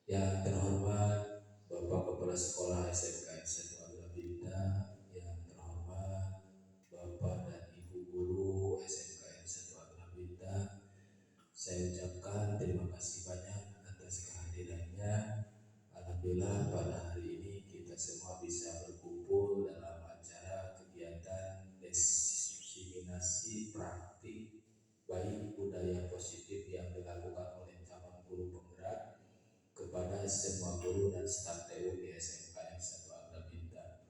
Yang terhormat Bapak Kepala Sekolah SMK 1 Agra Binta, yang terhormat Bapak dan Ibu Guru SMK 1 Agra Binta, saya ucapkan terima kasih banyak atas kehadirannya. Alhamdulillah pada hari ini kita semua bisa berkumpul dalam acara kegiatan diseminasi praktik baik budaya positif yang dilakukan oleh calon guru penggerak kepada semua guru dan staf TU di SMKN 1 Agra Binta.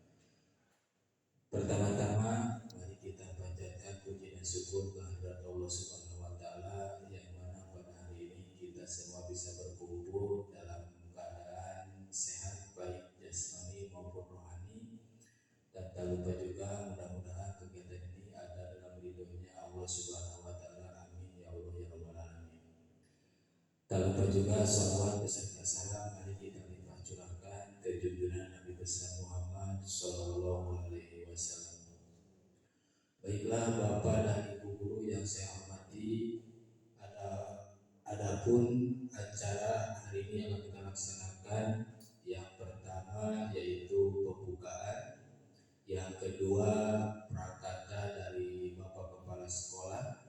Pertama-tama mari kita panjatkan puji dan syukur kehadirat Allah Subhanahu wa taala yang mana pada hari ini kita semua bisa berkumpul dalam keadaan sehat baik jasmani maupun rohani, dan tak lupa juga mudah-mudahan kegiatan ini ada dalam ridhonya Allah Subhanahu wa taala. Amin ya Allah ya rabbal alamin. Tak lupa juga salawat beserta salam mari kita limpah curahkan ke junjungan Nabi besar Muhammad Sallallahu Alaihi Wasallam. Baiklah Bapak dan Ibu Guru yang saya hormati, adapun acara hari ini yang akan kita laksanakan, yang pertama yaitu pembukaan, yang kedua prakata dari Bapak Kepala Sekolah,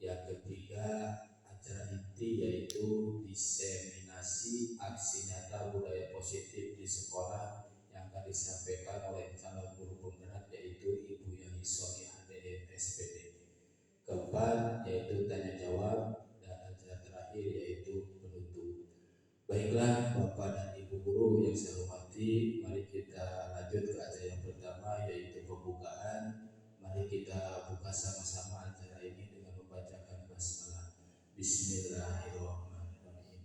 yang ketiga acara inti yaitu diseminasi aksi nyata budaya positif di sekolah yang akan disampaikan oleh calon guru penggerak yaitu Ibu Yani Solihah DM SPD. Keempat yaitu tanya jawab, dan acara terakhir yaitu penutup. Baiklah Bapak dan Ibu Guru yang saya hormati, mari kita lanjut ke acara yang pertama yaitu pembukaan. Mari kita buka sama-sama acara ini dengan membacakan basmalah. Bismillahirrahmanirrahim.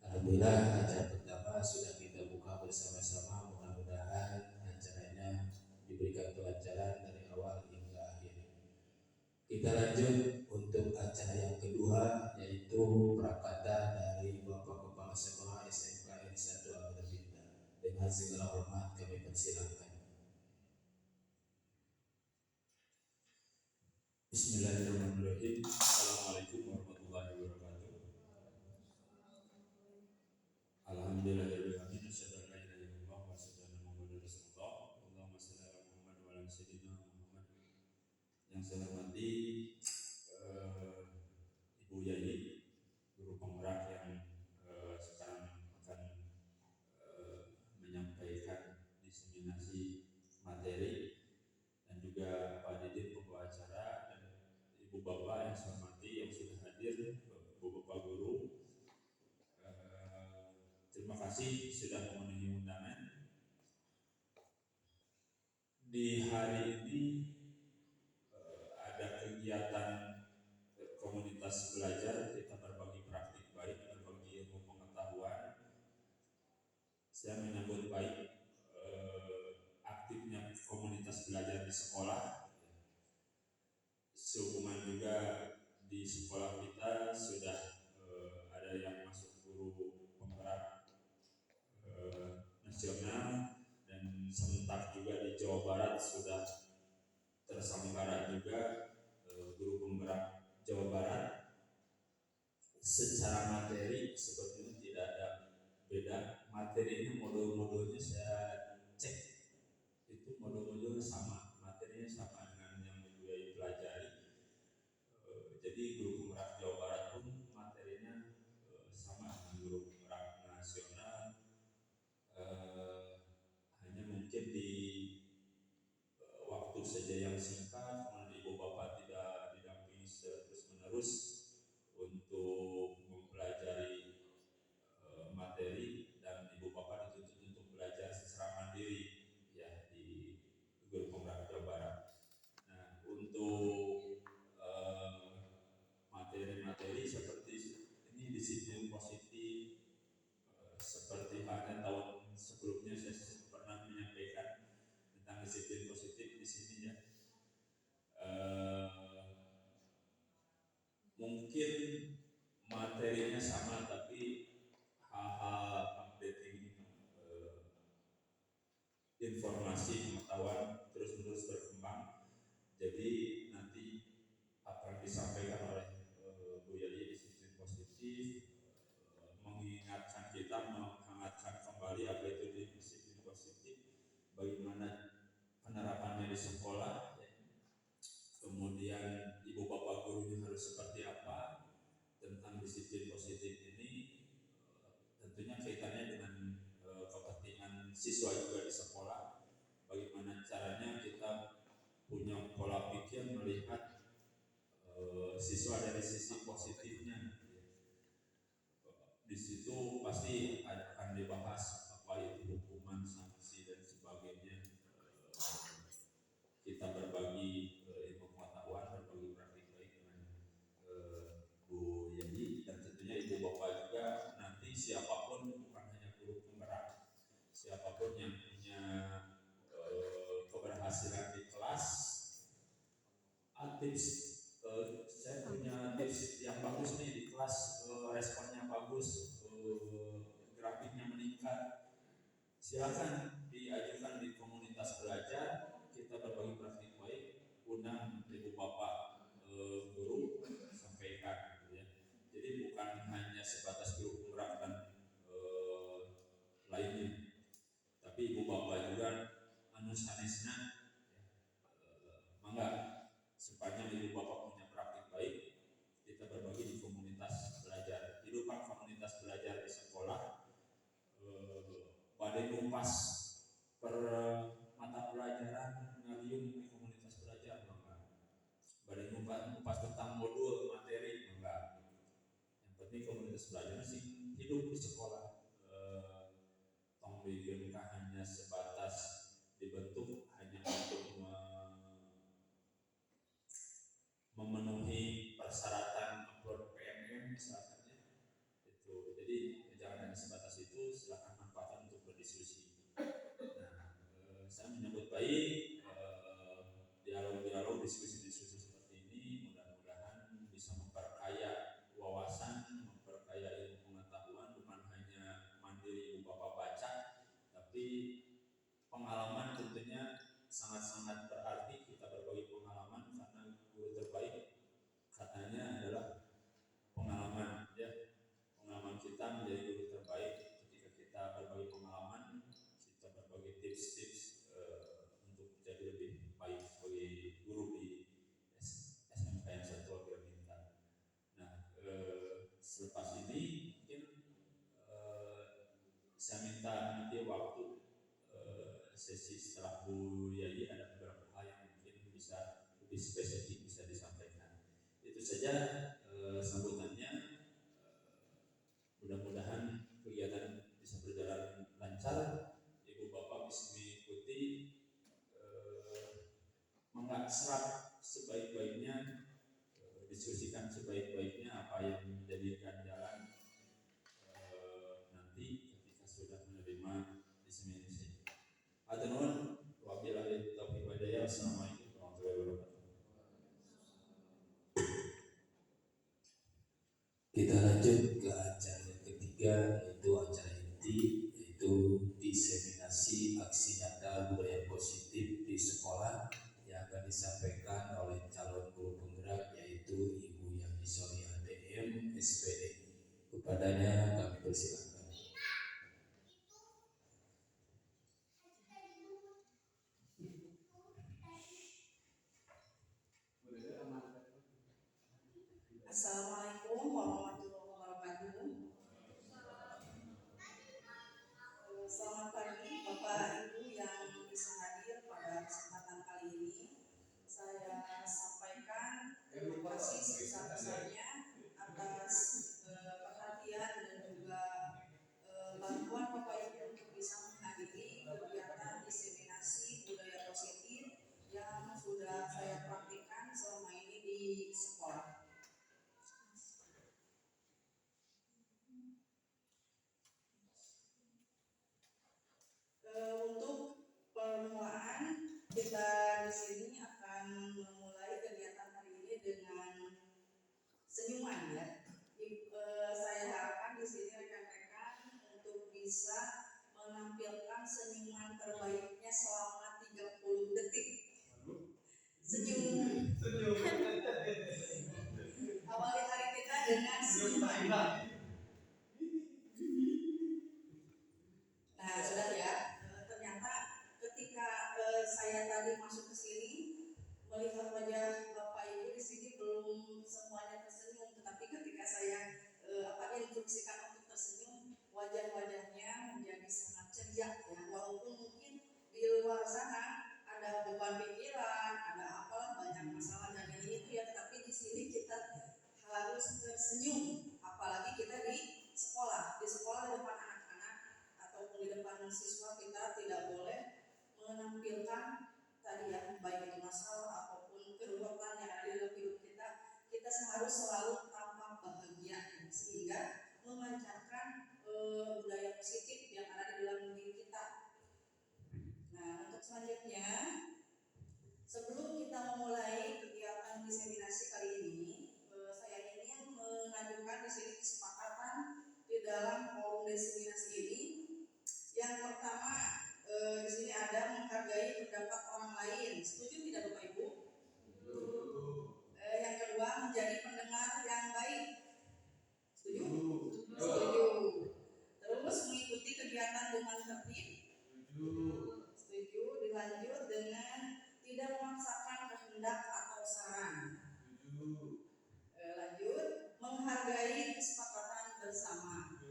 Alhamdulillah acara pertama sudah kita buka bersama-sama. Mudah-mudahan acaranya diberikan kelancaran dari awal hingga akhir. Kita lanjut untuk acara yang kedua yaitu prakata dari Bapak Kepala Sekolah SMK 1 Agra Binta. Dengan segala hormat kami persilakan. Bismillahirrahmanirrahim. Assalamualaikum warahmatullahi wabarakatuh. Alhamdulillahirrahmanirrahim. Asyhadu an la ilaha illallah wa asyhadu anna Muhammadar Rasulullah. Allahumma shalli ala Muhammad wa ala sayyidina Muhammad. Yang saya hormati Ibu Yai, guru penggerak yang sekarang akan menyampaikan diseminasi materi, dan juga Pak Didit pembawa acara, dan Ibu Bapak yang saya hormati yang sudah hadir, Ibu Bapak Guru. Terima kasih sudah memenuhi undangan. Di hari ini ada kegiatan komunitas belajar, kita berbagi praktik baik, berbagi ilmu pengetahuan. Saya menyambut baik aktifnya komunitas belajar di sekolah. Sehubungan juga di sekolah kita sudah ada yang masuk guru penggerak nasional, dan serentak juga di Jawa Barat sudah terselenggara juga guru penggerak Jawa Barat. Secara materi sebetulnya tidak ada beda, materinya modul-modulnya saya cek itu modul-modulnya sama, materinya sama dengan yang Ibu Yai pelajari. Jadi guru penggerak Jawa Barat pun materinya sama dengan guru penggerak nasional. Hanya mungkin di waktu saja yang singkat, kemudian Ibu Bapak tidak didampingi terus-menerus untuk mempelajari materi, dan Ibu Bapak dituntut untuk belajar secara mandiri ya di guru penggerak Jawa Barat. Nah, untuk materi-materi seperti ini disiplin positif, seperti halnya tahun sebelumnya saya pernah menyampaikan tentang disiplin positif di sini ya. Mungkin materinya sama, tapi hal-hal updating informasi pengetahuan terus-menerus berkembang. Jadi nanti apa yang disampaikan oleh Bu Yai disiplin positif mengingatkan kita pasti akan dibahas apa itu hukuman, sanksi dan sebagainya. Kita berbagi ilmu pengetahuan, berbagi praktik baik dengan Bu Yeni, dan tentunya Ibu Bapak juga. Nanti siapapun, bukan hanya guru penggerak, siapapun yang punya keberhasilan di kelas, tips saya punya tips yang bagus nih di kelas, responnya bagus, grafiknya meningkat, silakan diajukan di komunitas belajar. Kita berbagi praktik baik, undang Ibu Bapak guru, sampaikan gitu ya. Jadi bukan hanya sebatas guru penggerak dan lainnya, tapi Ibu Bapak juga sanesna mangga sepanjang Ibu Bapak punya praktik baik, kita berbagi di komunitas belajar. Hidupan komunitas belajar di sekolah, badai numpas per mata pelajaran ngaliung di komunitas belajar, mangga. Badai numpas tentang modul materi, mangga. Yang penting komunitas belajar sih hidup di sekolah. Tong bikin hanya sebatas dibentuk hanya untuk memenuhi persyaratan upload PMM misalnya itu. Jadi jangan hanya sebatas itu, silakan manfaatkan untuk berdiskusi. Nah, saya menyambut baik dialog-dialog, diskusi-diskusi seperti ini. Mudah-mudahan bisa memperkaya wawasan, memperkaya ilmu pengetahuan, bukan hanya mandiri Ibu Bapak baca, tapi pengalaman tentunya sangat-sangat berarti. Kita berbagi pengalaman karena guru terbaik katanya adalah pengalaman, ya. Pengalaman kita menjadi guru terbaik ketika kita berbagi pengalaman, kita berbagi tips-tips untuk menjadi lebih baik sebagai guru di SMKN Satuan Bintang. Nah, selepas ini mungkin saya minta nanti waktu sesi setelah Bu Yai, ada beberapa hal yang mungkin bisa lebih spesifik bisa disampaikan. Itu saja sambutannya. Mudah-mudahan kegiatan bisa berjalan lancar. Ibu Bapak bisa mengikuti, serap sebaik-baiknya, diskusikan sebaik-baiknya apa yang menjadi ganjalan nanti ketika sudah menerima diseminasi. Adunun wabillahi taufiq wal hidayah. Assalamualaikum warahmatullahi wabarakatuh. Kita lanjut ke acara yang ketiga, yaitu acara inti, yaitu diseminasi aksi nyata budaya positif di sekolah yang akan disampaikan oleh calon guru penggerak, yaitu Ibu Yani Solihah DM SPD. Kepadanya kami persilakan. Assalamualaikum warahmatullahi wabarakatuh. Selamat pagi Bapak Ibu yang bisa hadir pada kesempatan kali ini. Saya sampaikan terima kasih sebesar-besarnya atas perhatian dan juga bantuan Bapak Ibu untuk bisa menghadiri kegiatan diseminasi budaya positif yang sudah saya praktikkan selama ini di sekolah. Untuk permulaan, kita di sini akan memulai kegiatan hari ini dengan senyuman, ya. Saya harapkan di sini rekan-rekan untuk bisa menampilkan senyuman terbaiknya selama 30 detik. Senyum. Awali hari kita dengan senyuman. Nah, sudah ya. Ternyata ketika saya tadi masuk ke sini melihat wajah Bapak Ibu di sini belum semuanya tersenyum, tetapi ketika saya instruksikan untuk tersenyum, wajah-wajahnya menjadi sangat ceria, ya. Walaupun mungkin di luar sana ada beban pikiran, ada apalah banyak masalah dan ini itu, ya, tetapi di sini kita harus tersenyum, apalagi kita di sekolah depan siswa kita tidak boleh menampilkan tadi ya, baik itu masalah ataupun keruwetan yang ada dalam hidup kita. Kita harus selalu tampak bahagia sehingga memancarkan budaya positif yang ada di dalam diri kita. Nah, untuk selanjutnya, sebelum kita memulai kegiatan diseminasi kali ini, saya ingin mengajukan di sini kesepakatan di dalam forum diseminasi ini. Yang pertama, di sini ada menghargai pendapat orang lain. Setuju tidak Bapak Ibu? Yang kedua, menjadi pendengar yang baik. Setuju? Setuju. Terus mengikuti kegiatan dengan tertib. Setuju. Dilanjut dengan tidak memaksakan kehendak atau saran. Lanjut, menghargai kesepakatan bersama.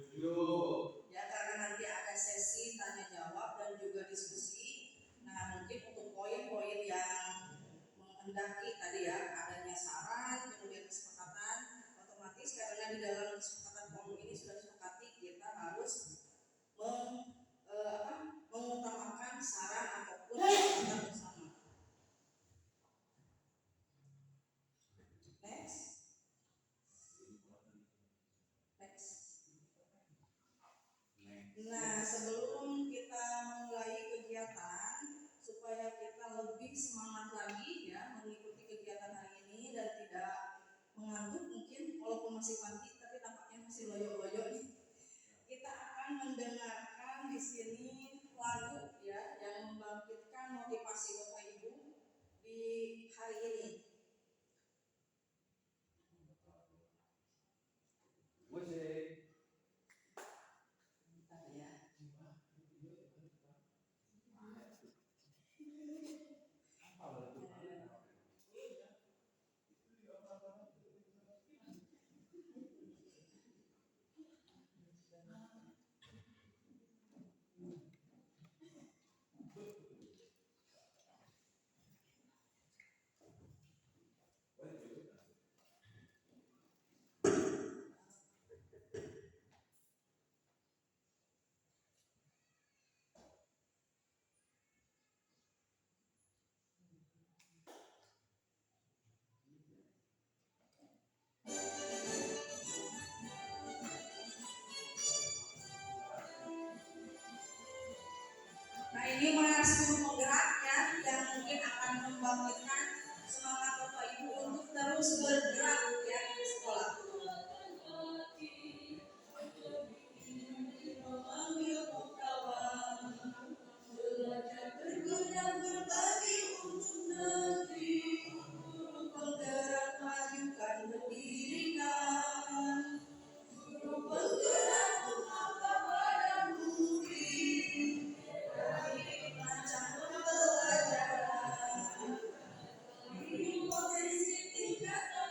Ya, karena nanti ada sesi tanya jawab dan juga diskusi. Nah, mungkin untuk poin-poin yang menghendaki tadi ya, adanya saran, kemudian kesepakatan, otomatis karena di dalam kesepakatan forum ini sudah disepakati kita harus mengutamakan saran ataupun kesepakatan bersama. Next. Nah, sebelum kita memulai kegiatan, supaya kita lebih semangat lagi ya mengikuti kegiatan hari ini dan tidak mengantuk mungkin walaupun masih pagi tapi tampaknya masih loyo-loyo nih. Kita akan mendengarkan di sini lagu ya yang membangkitkan motivasi Bapak Ibu di hari ini. Nah, ini masih penggerak ya yang mungkin akan membangkitkan semangat Bapak Ibu untuk terus bergerak ya di sekolah. Memanggil kawan, belajar berguna berbagi untuk negeri, guru penggerak majukan pendidikan, guru penggerak mengapa pada murid. Macam pembelajaran, ini potensi tingkatkan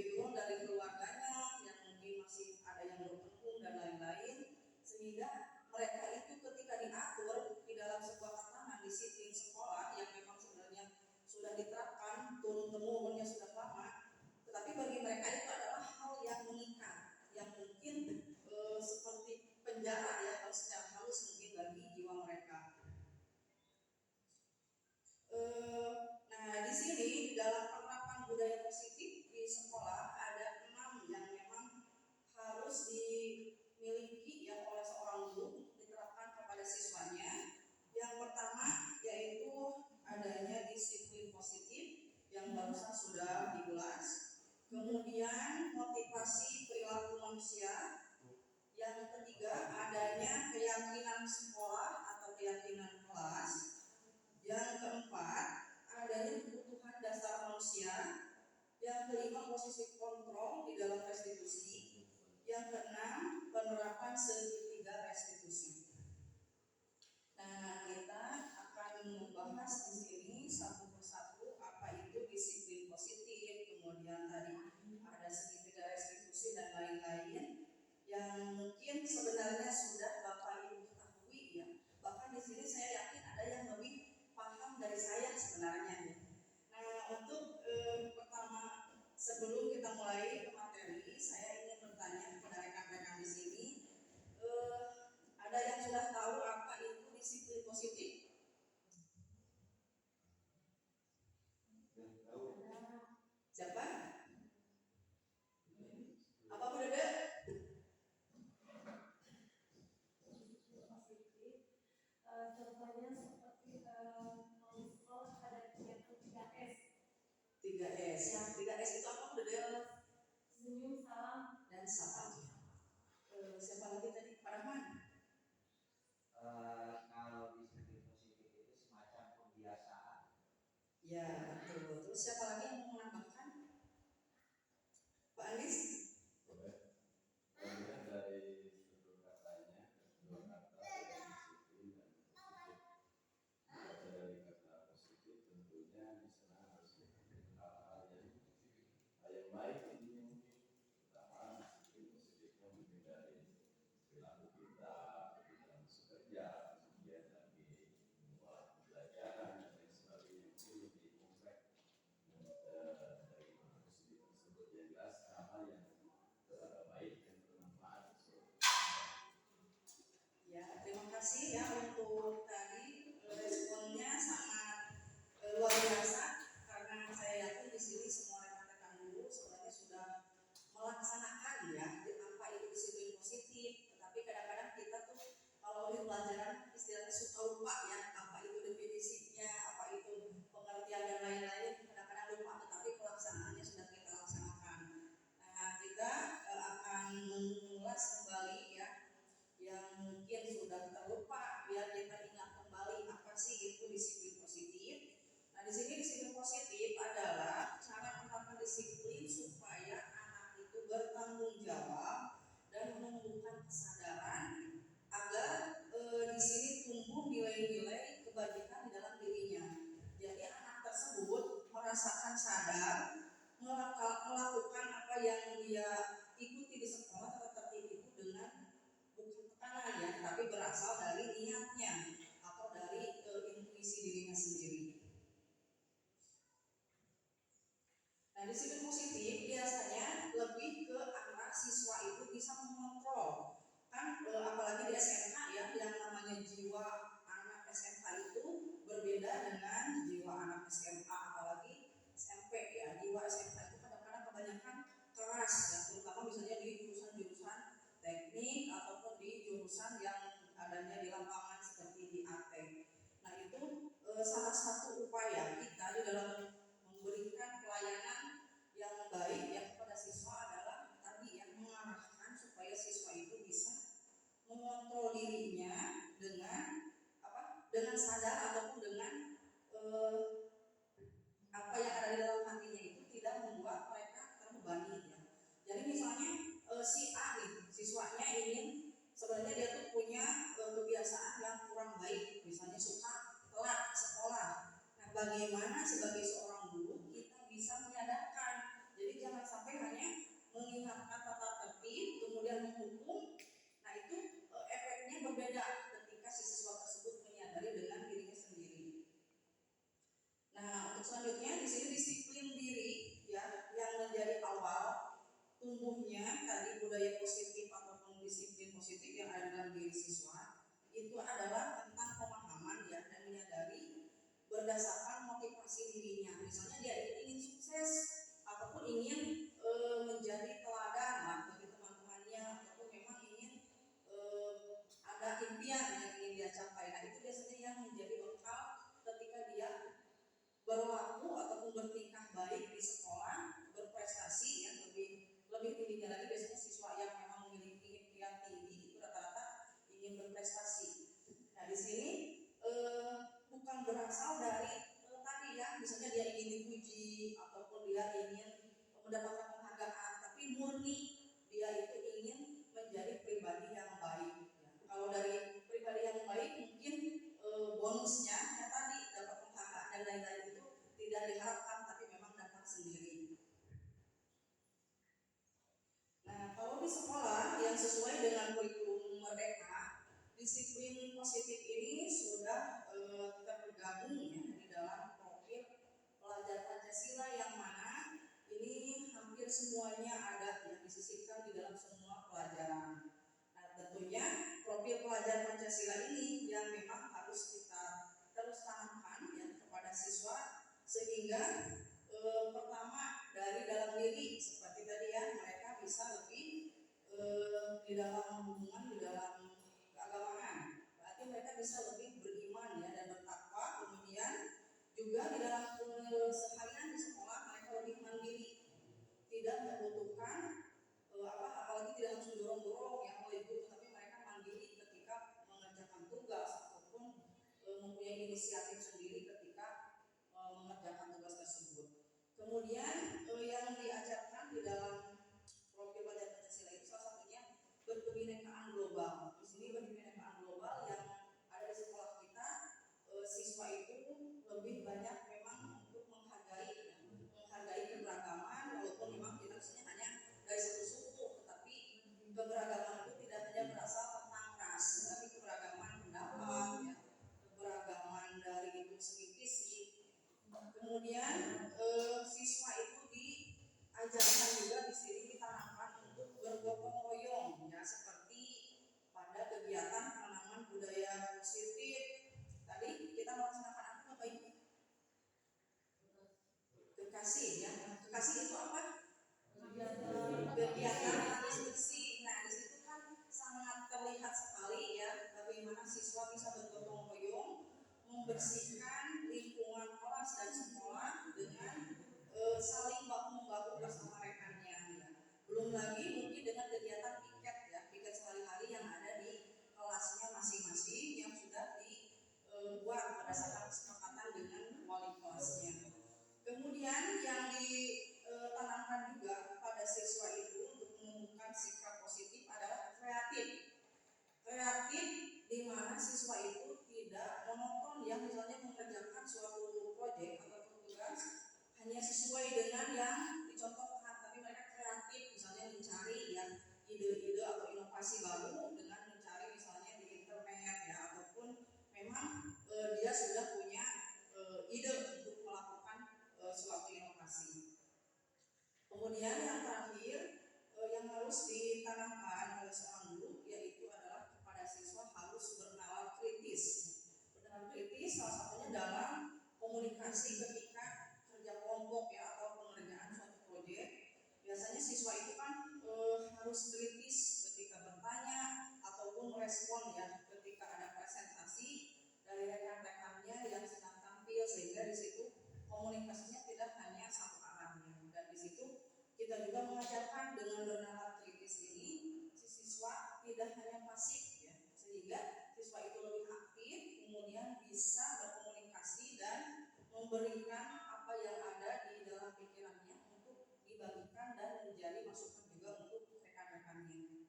background dari keluarganya yang mungkin masih ada yang berpenghuni dan lain-lain, sehingga mereka itu ketika diatur di dalam sebuah tatanan disiplin sekolah yang memang sebenarnya sudah diterapkan turun-temurunnya sudah lama, tetapi bagi mereka itu adalah hal yang mengikat, yang mungkin seperti penjara ya, kalau secara halus mungkin bagi jiwa mereka. Nah, di sini di dalam penerapan budaya positif di sekolah ada 6 yang memang harus dimiliki ya oleh seorang guru diterapkan kepada siswanya. Yang pertama yaitu adanya disiplin positif yang barusan sudah diulas. Kemudian motivasi perilaku manusia. Yang ketiga adanya keyakinan sekolah atau keyakinan kelas. Yang keempat adanya kebutuhan dasar manusia. Yang kelima posisi kontrol di dalam restitusi. Yang keenam penerapan segitiga restitusi. Nah, kita akan membahas di sini satu persatu apa itu disiplin positif, kemudian tadi ada segitiga restitusi dan lain-lain yang mungkin sebenarnya sudah Bapak Ibu ketahui ya. Bahkan di sini saya yakin ada yang lebih paham dari saya sebenarnya. Nah, untuk pertama sebelum kita mulai ke materi, saya ingin bertanya kepada rekan-rekan di sini, ada yang sudah tahu apa itu disiplin positif? Siapa? Apa Bu Dede? Contohnya seperti sekolah pada kegiatan 3S. 3S. Yang 3S itu apa Bu Dede? Senyum, salam, dan sapa. Siapa lagi tadi? Pak Rahman? Kalau disiplin positif itu semacam pembiasaan. Ya, betul. Terus siapa lagi yang mau menambahkan? Pak Andis? Boleh. Kemudian dari struktur katanya, struktur kata disiplin dan positif. Baca dari kata positif tentunya di sana harus mengikuti hal-hal yang baik intinya mungkin, pertama disiplin positifnya mungkin dari perilaku kita ketika masuk kerja, kemudian lagi memulai pembelajaran dan lain sebagainya, mungkin lebih kompleks dari positif tersebut yang jelas hal yang baik dan bermanfaat. Ya, terima kasih ya untuk tadi responnya sangat luar biasa, karena saya yakin di sini semua rekan-rekan guru sebenarnya sudah melaksanakan ya apa itu disiplin positif, tetapi kadang-kadang kita tuh kalau di pelajaran istilahnya suka lupa ya apa itu definisinya, apa itu pengertian dan lain-lain, kadang-kadang lupa, tetapi pelaksanaannya sudah kita laksanakan. Nah, kita akan mengulas kembali ya yang mungkin sudah terlupa, biar kita ingat kembali apa sih itu disiplin positif. Nah, di sini disiplin positif adalah cara menerapkan disiplin supaya anak itu bertanggung jawab dan menumbuhkan kesadaran agar di sini tumbuh nilai-nilai kebajikan di dalam dirinya. Jadi anak tersebut merasakan sadar melakukan apa yang dia ikuti di sekolah atau tertib itu dengan bukan tekanan ya, tapi berasal dari niatnya atau dari intuisi dirinya sendiri. Nah, disiplin positif biasanya lebih ke arah siswa itu bisa mengontrol. Kan apalagi di SMK ya, yang namanya jiwa anak SMK itu berbeda dengan jiwa anak SMA, apalagi SMP ya. Jiwa SMK itu kadang-kadang kebanyakan keras ya, terutama misalnya di jurusan-jurusan teknik ataupun di jurusan yang adanya di lapangan seperti di AT. Nah, itu salah satu upaya kita di dalam memberikan pelayanan yang baik ya kepada siswa adalah tadi yang mengarahkan supaya siswa itu bisa mengontrol dirinya dengan apa? Dengan sadar ataupun dengan apa yang ada di dalam hatinya itu tidak membuat mereka terbebani ya. Jadi misalnya si A nih, siswanya ingin sebenarnya dia tuh punya kebiasaan yang kurang baik, misalnya suka telat sekolah. Nah, bagaimana sebagai seorang guru kita bisa menyadarkan? Jadi jangan sampai hanya berdasarkan motivasi dirinya. Misalnya dia ingin sukses ataupun ingin menjadi teladan lah bagi teman-temannya, ataupun memang ingin ada impian yang ingin dia capai. Nah, itu biasanya yang menjadi bekal ketika dia berlaku ataupun bertingkah baik di sekolah, berprestasi ya, lebih tingginya lagi biasanya siswa yang memang memiliki impian tinggi itu rata-rata ingin berprestasi. Nah, di sini bukan berasal dari tadi ya, misalnya dia ingin dipuji ataupun dia ingin mendapatkan penghargaan, tapi murni dia itu ingin menjadi pribadi yang baik. Ya. Kalau dari pribadi yang baik mungkin bonusnya ya tadi dapat penghargaan dan lain-lain itu tidak diharapkan, tapi memang datang sendiri. Nah, kalau di sekolah yang sesuai dengan kurikulum Merdeka, disiplin positif ini sudah tergabung ya di dalam profil pelajar Pancasila, yang mana ini hampir semuanya ada yang disisipkan di dalam semua pelajaran. Nah, tentunya profil pelajar Pancasila ini yang memang harus kita terus tanamkan ya kepada siswa, sehingga pertama dari dalam diri seperti tadi ya, mereka bisa lebih di dalam hubungan, di dalam keagamaan, berarti mereka bisa lebih beriman ya dan bertakwa. Kemudian juga di dalam seharian di sekolah mereka lebih mandiri, tidak membutuhkan apalagi tidak harus mendorong-dorong yang oleh guru, tapi mereka mandiri ketika mengerjakan tugas ataupun mempunyai inisiatif sendiri ketika mengerjakan tugas tersebut. Kemudian yang diajarkan di dalam profil pelajar Pancasila itu salah satunya berkebinekaan global. Di sini berkebinekaan global yang ada di sekolah kita, siswa itu lebih banyak memang untuk menghargai keberagaman, walaupun memang kita misalnya hanya dari satu suku, tetapi keberagaman itu tidak hanya berasal tentang ras, tapi keberagaman pendapat, ya, keberagaman dari segi fisik. Kemudian siswa itu diajarkan juga di sini, ditanamkan untuk bergotong royong ya, seperti pada kegiatan penanaman budaya positif. Tadi kita melaksanakan apa Bapak Ibu? Kekasih ya. Kekasih itu apa? Kegiatan bersih. Nah, di situ kan sangat terlihat sekali ya bagaimana siswa bisa bergotong royong membersihkan lingkungan kelas dan sekolah dengan saling bahu-membahu bersama rekannya ya. Belum lagi mungkin dengan kegiatan piket ya, piket sehari-hari yang ada di kelasnya masing-masing yang sudah dibuat berdasarkan kesepakatan dengan wali kelasnya. Kemudian yang ditanamkan juga pada siswa itu untuk menumbuhkan sikap positif adalah kreatif di mana siswa itu tidak monoton ya, misalnya mengerjakan suatu proyek atau tugas hanya sesuai dengan yang dicontohkan, tapi mereka kreatif, misalnya mencari ya ide-ide atau inovasi baru dengan mencari misalnya di internet ya, ataupun memang dia sudah punya ide untuk melakukan suatu inovasi. Kemudian yang terakhir yang harus ditanamkan oleh seorang guru yaitu adalah kepada siswa harus bernalar kritis. Bernalar kritis salah satunya dalam komunikasi ketika kerja kelompok ya atau pengerjaan suatu proyek. Biasanya siswa itu kan harus kritis ketika bertanya ataupun merespon ya ketika ada presentasi dari rekan-rekannya yang sedang tampil, sehingga di situ komunikasinya tidak hanya satu arahnya. Dan di situ kita juga mengajarkan dengan bernalar kritis ini si siswa tidak hanya pasif ya, sehingga siswa itu lebih aktif, kemudian bisa berkomunikasi dan memberikan apa yang ada di dalam pikirannya untuk dibagikan dan menjadi masukan juga untuk rekan-rekannya.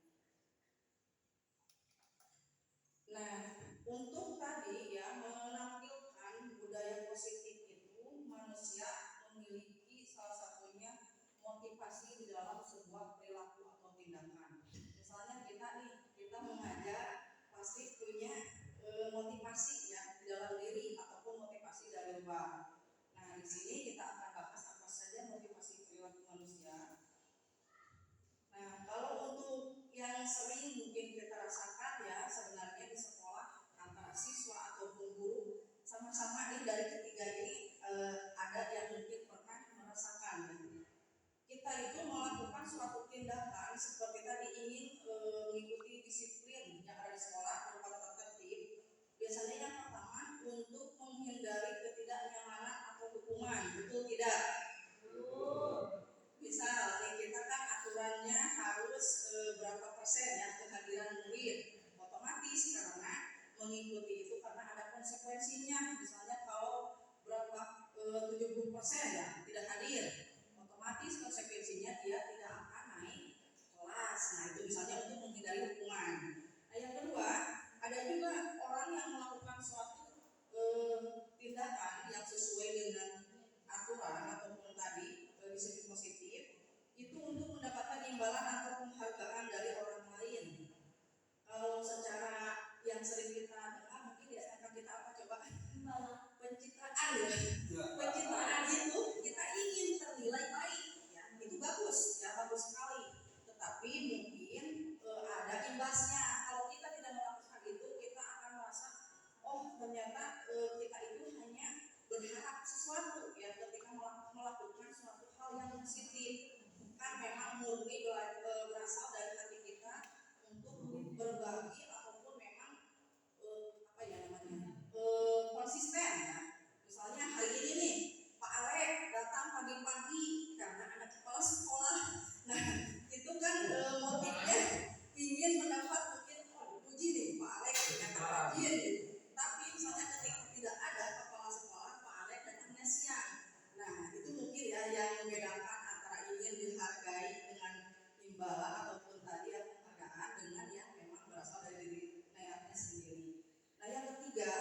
Nah, untuk tadi ya menampilkan budaya positif itu, manusia memiliki salah satunya motivasi di dalam sebuah perilaku atau tindakan. Misalnya kita mengajar pasti punya motivasi ya di dalam diri ataupun motivasi dari luar. Nah, di sini kita akan bahas apa saja motivasi perilaku manusia. Nah, kalau untuk yang sering mungkin kita rasakan ya, sebenarnya di sekolah antara siswa ataupun guru sama-sama nih dari ketiga pagi-pagi karena ada kepala sekolah. Nah, itu kan motifnya ingin mendapat mungkin puji nih Pak Alek ternyata rajin gitu. Tapi misalnya ketika tidak ada kepala sekolah, Pak Alek datangnya siang. Nah, itu mungkin ya yang membedakan antara ingin dihargai dengan imbalan ataupun tadi ya penghargaan dengan yang memang berasal dari diri neatnya sendiri. Nah, yang ketiga,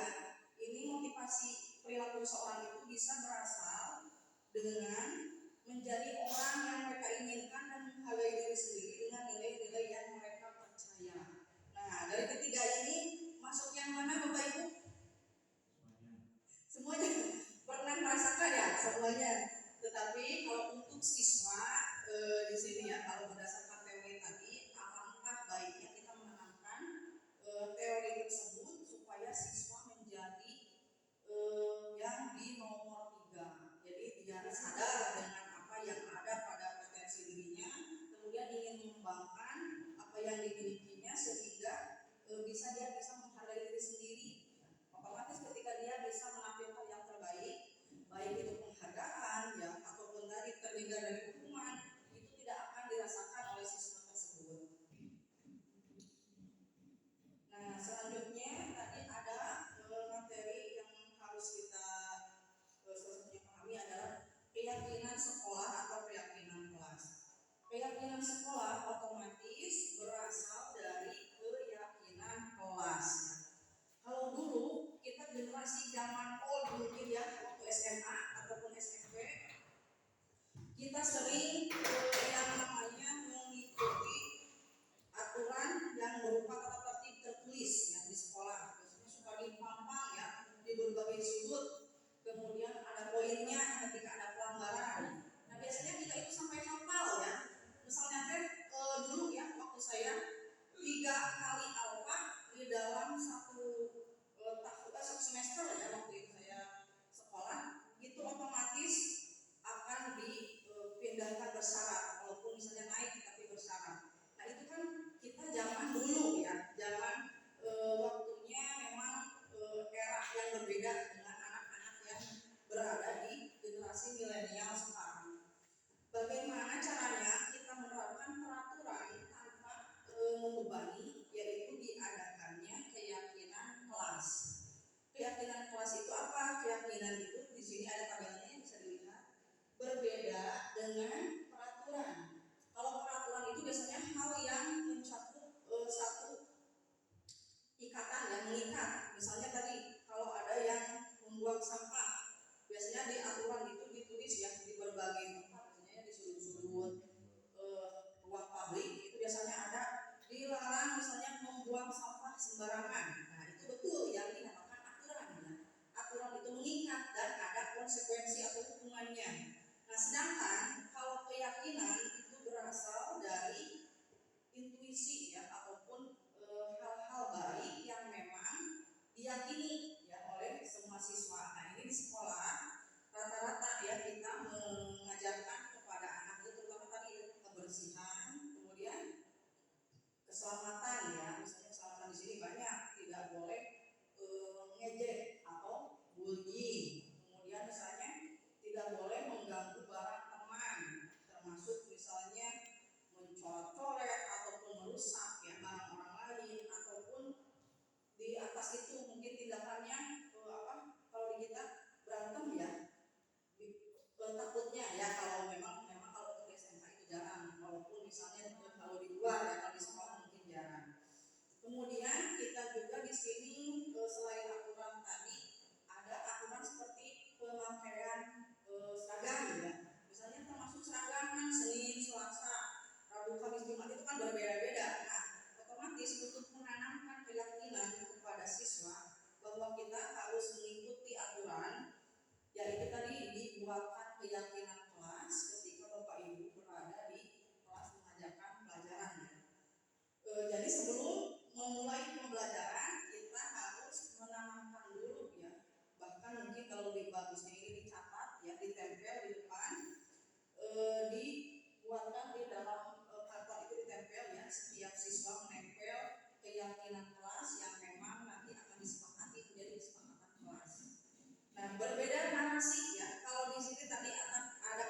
ini motivasi perilaku seorang itu bisa berasal dengan menjadi orang yang mereka inginkan dan menghargai diri sendiri dengan nilai-nilai yang mereka percaya. Nah, dari ketiga ini masuk yang mana Bapak Ibu? Semuanya. Pernah merasakan ya semuanya. Tetapi kalau untuk siswa di sini ya, kalau berdasarkan teori tadi, alangkah baiknya kita menanamkan teori tersebut supaya siswa menjadi yang di nomor 3. Jadi dia sadar dengan apa yang ada pada potensi dirinya, kemudian ingin mengembangkan apa yang dimilikinya sehingga dia bisa menghargai diri sendiri. Otomatis ketika dia bisa menampilkan yang terbaik, baik itu penghargaan ya ataupun tadi terhindar dari hukuman, itu tidak akan dirasakan oleh siswa tersebut. Nah, selanjutnya tadi ada materi yang harus kita selanjutnya pahami adalah keyakinan sekolah atau keyakinan kelas. Keyakinan sekolah otomatis berasal dari keyakinan kelas. Kalau dulu kita generasi zaman old mungkin ya, waktu SMA ataupun SMP, kita sering yang namanya mengikuti aturan yang berupa tata tertib tertulis ya di sekolah. Biasanya suka dipampang ya di berbagai sudut. Kemudian ada poinnya ketika ada pelanggaran. Nah, biasanya kita itu sampai hafal ya. Misalnya dulu ya waktu saya 3 kali alfa di dalam satu semester ya waktu itu saya sekolah, itu otomatis akan dipindahkan bersyarat, walaupun misalnya naik tapi bersyarat. Nah, itu kan kita zaman dulu ya, zaman waktunya memang era yang berbeda dengan anak-anak yang berada di generasi milenial sekarang. Bagaimana caranya kita menerapkan peraturan tanpa membebani, yaitu diadakannya keyakinan kelas. Keyakinan kelas itu apa? Keyakinan itu di sini ada tabelnya bisa dilihat. Berbeda dengan peraturan. Kalau peraturan itu biasanya hal yang mencakup satu ikatan yang mengikat. Misalnya tadi kalau ada yang membuang sampah, biasanya di aturan itu ditulis ya di berbagai tempat, biasanya di sudut-sudut ruang publik itu biasanya ada dilarang misalnya membuang sampah sembarangan. Nah, itu betul yang dinamakan aturan ya. Aturan itu mengikat dan ada konsekuensi atau hukumannya. Nah, sedangkan kalau keyakinan itu berasal dari intuisi ya ataupun hal-hal baik yang memang diyakini ya oleh semua siswa. Nah, ini di sekolah rata-rata ya kita mengajarkan kepada anak itu terutama tadi kebersihan, kemudian keselamatan ya. Misalnya keselamatan di sini banyak, tidak boleh ngejek atau bullying. Kemudian misalnya tidak boleh mengganggu barang teman, termasuk misalnya mencoret-coret ataupun merusak ya barang orang lain, ataupun di atas itu mungkin tindakannya kalau di kita berantem ya takutnya ya kalau memang kalau untuk SMA itu jarang, walaupun misalnya kalau di luar ya kalau di sekolah mungkin jarang. Kemudian kita juga di sini selain aturan tadi ada aturan seperti pemakaian seragam ya. Misalnya termasuk seragaman Senin, Selasa, Rabu, Kamis, Jumat itu kan berbeda-beda. Nah, otomatis untuk menanamkan keyakinan kepada siswa bahwa kita harus mengikuti aturan, yaitu tadi dibuatkan keyakinan kelas ketika Bapak Ibu berada di kelas mengajarkan pelajaran ya. Jadi sebelum memulai pembelajaran kita harus menanamkan dulu ya. Bahkan mungkin kalau lebih bagusnya ini dicatat ya, ditempel di depan, dibuatkan di dalam karton itu ditempel ya. Setiap siswa menempel keyakinan kelas yang memang nanti akan disepakati menjadi kesepakatan kelas. Nah, berbeda narasi ya. Kalau di sini tadi akan ada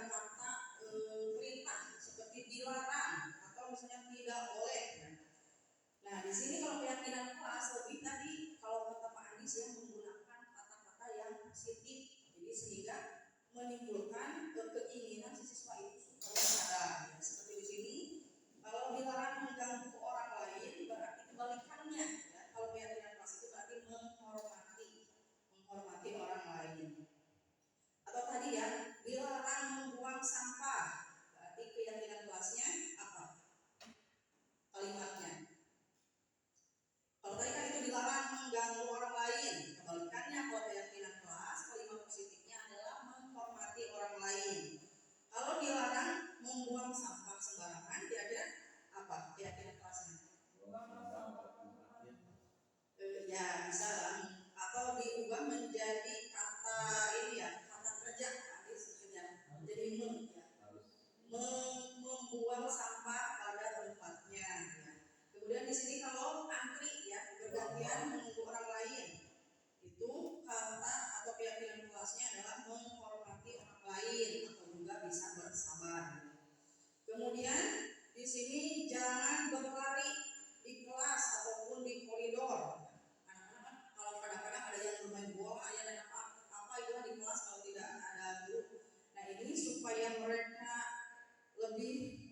lebih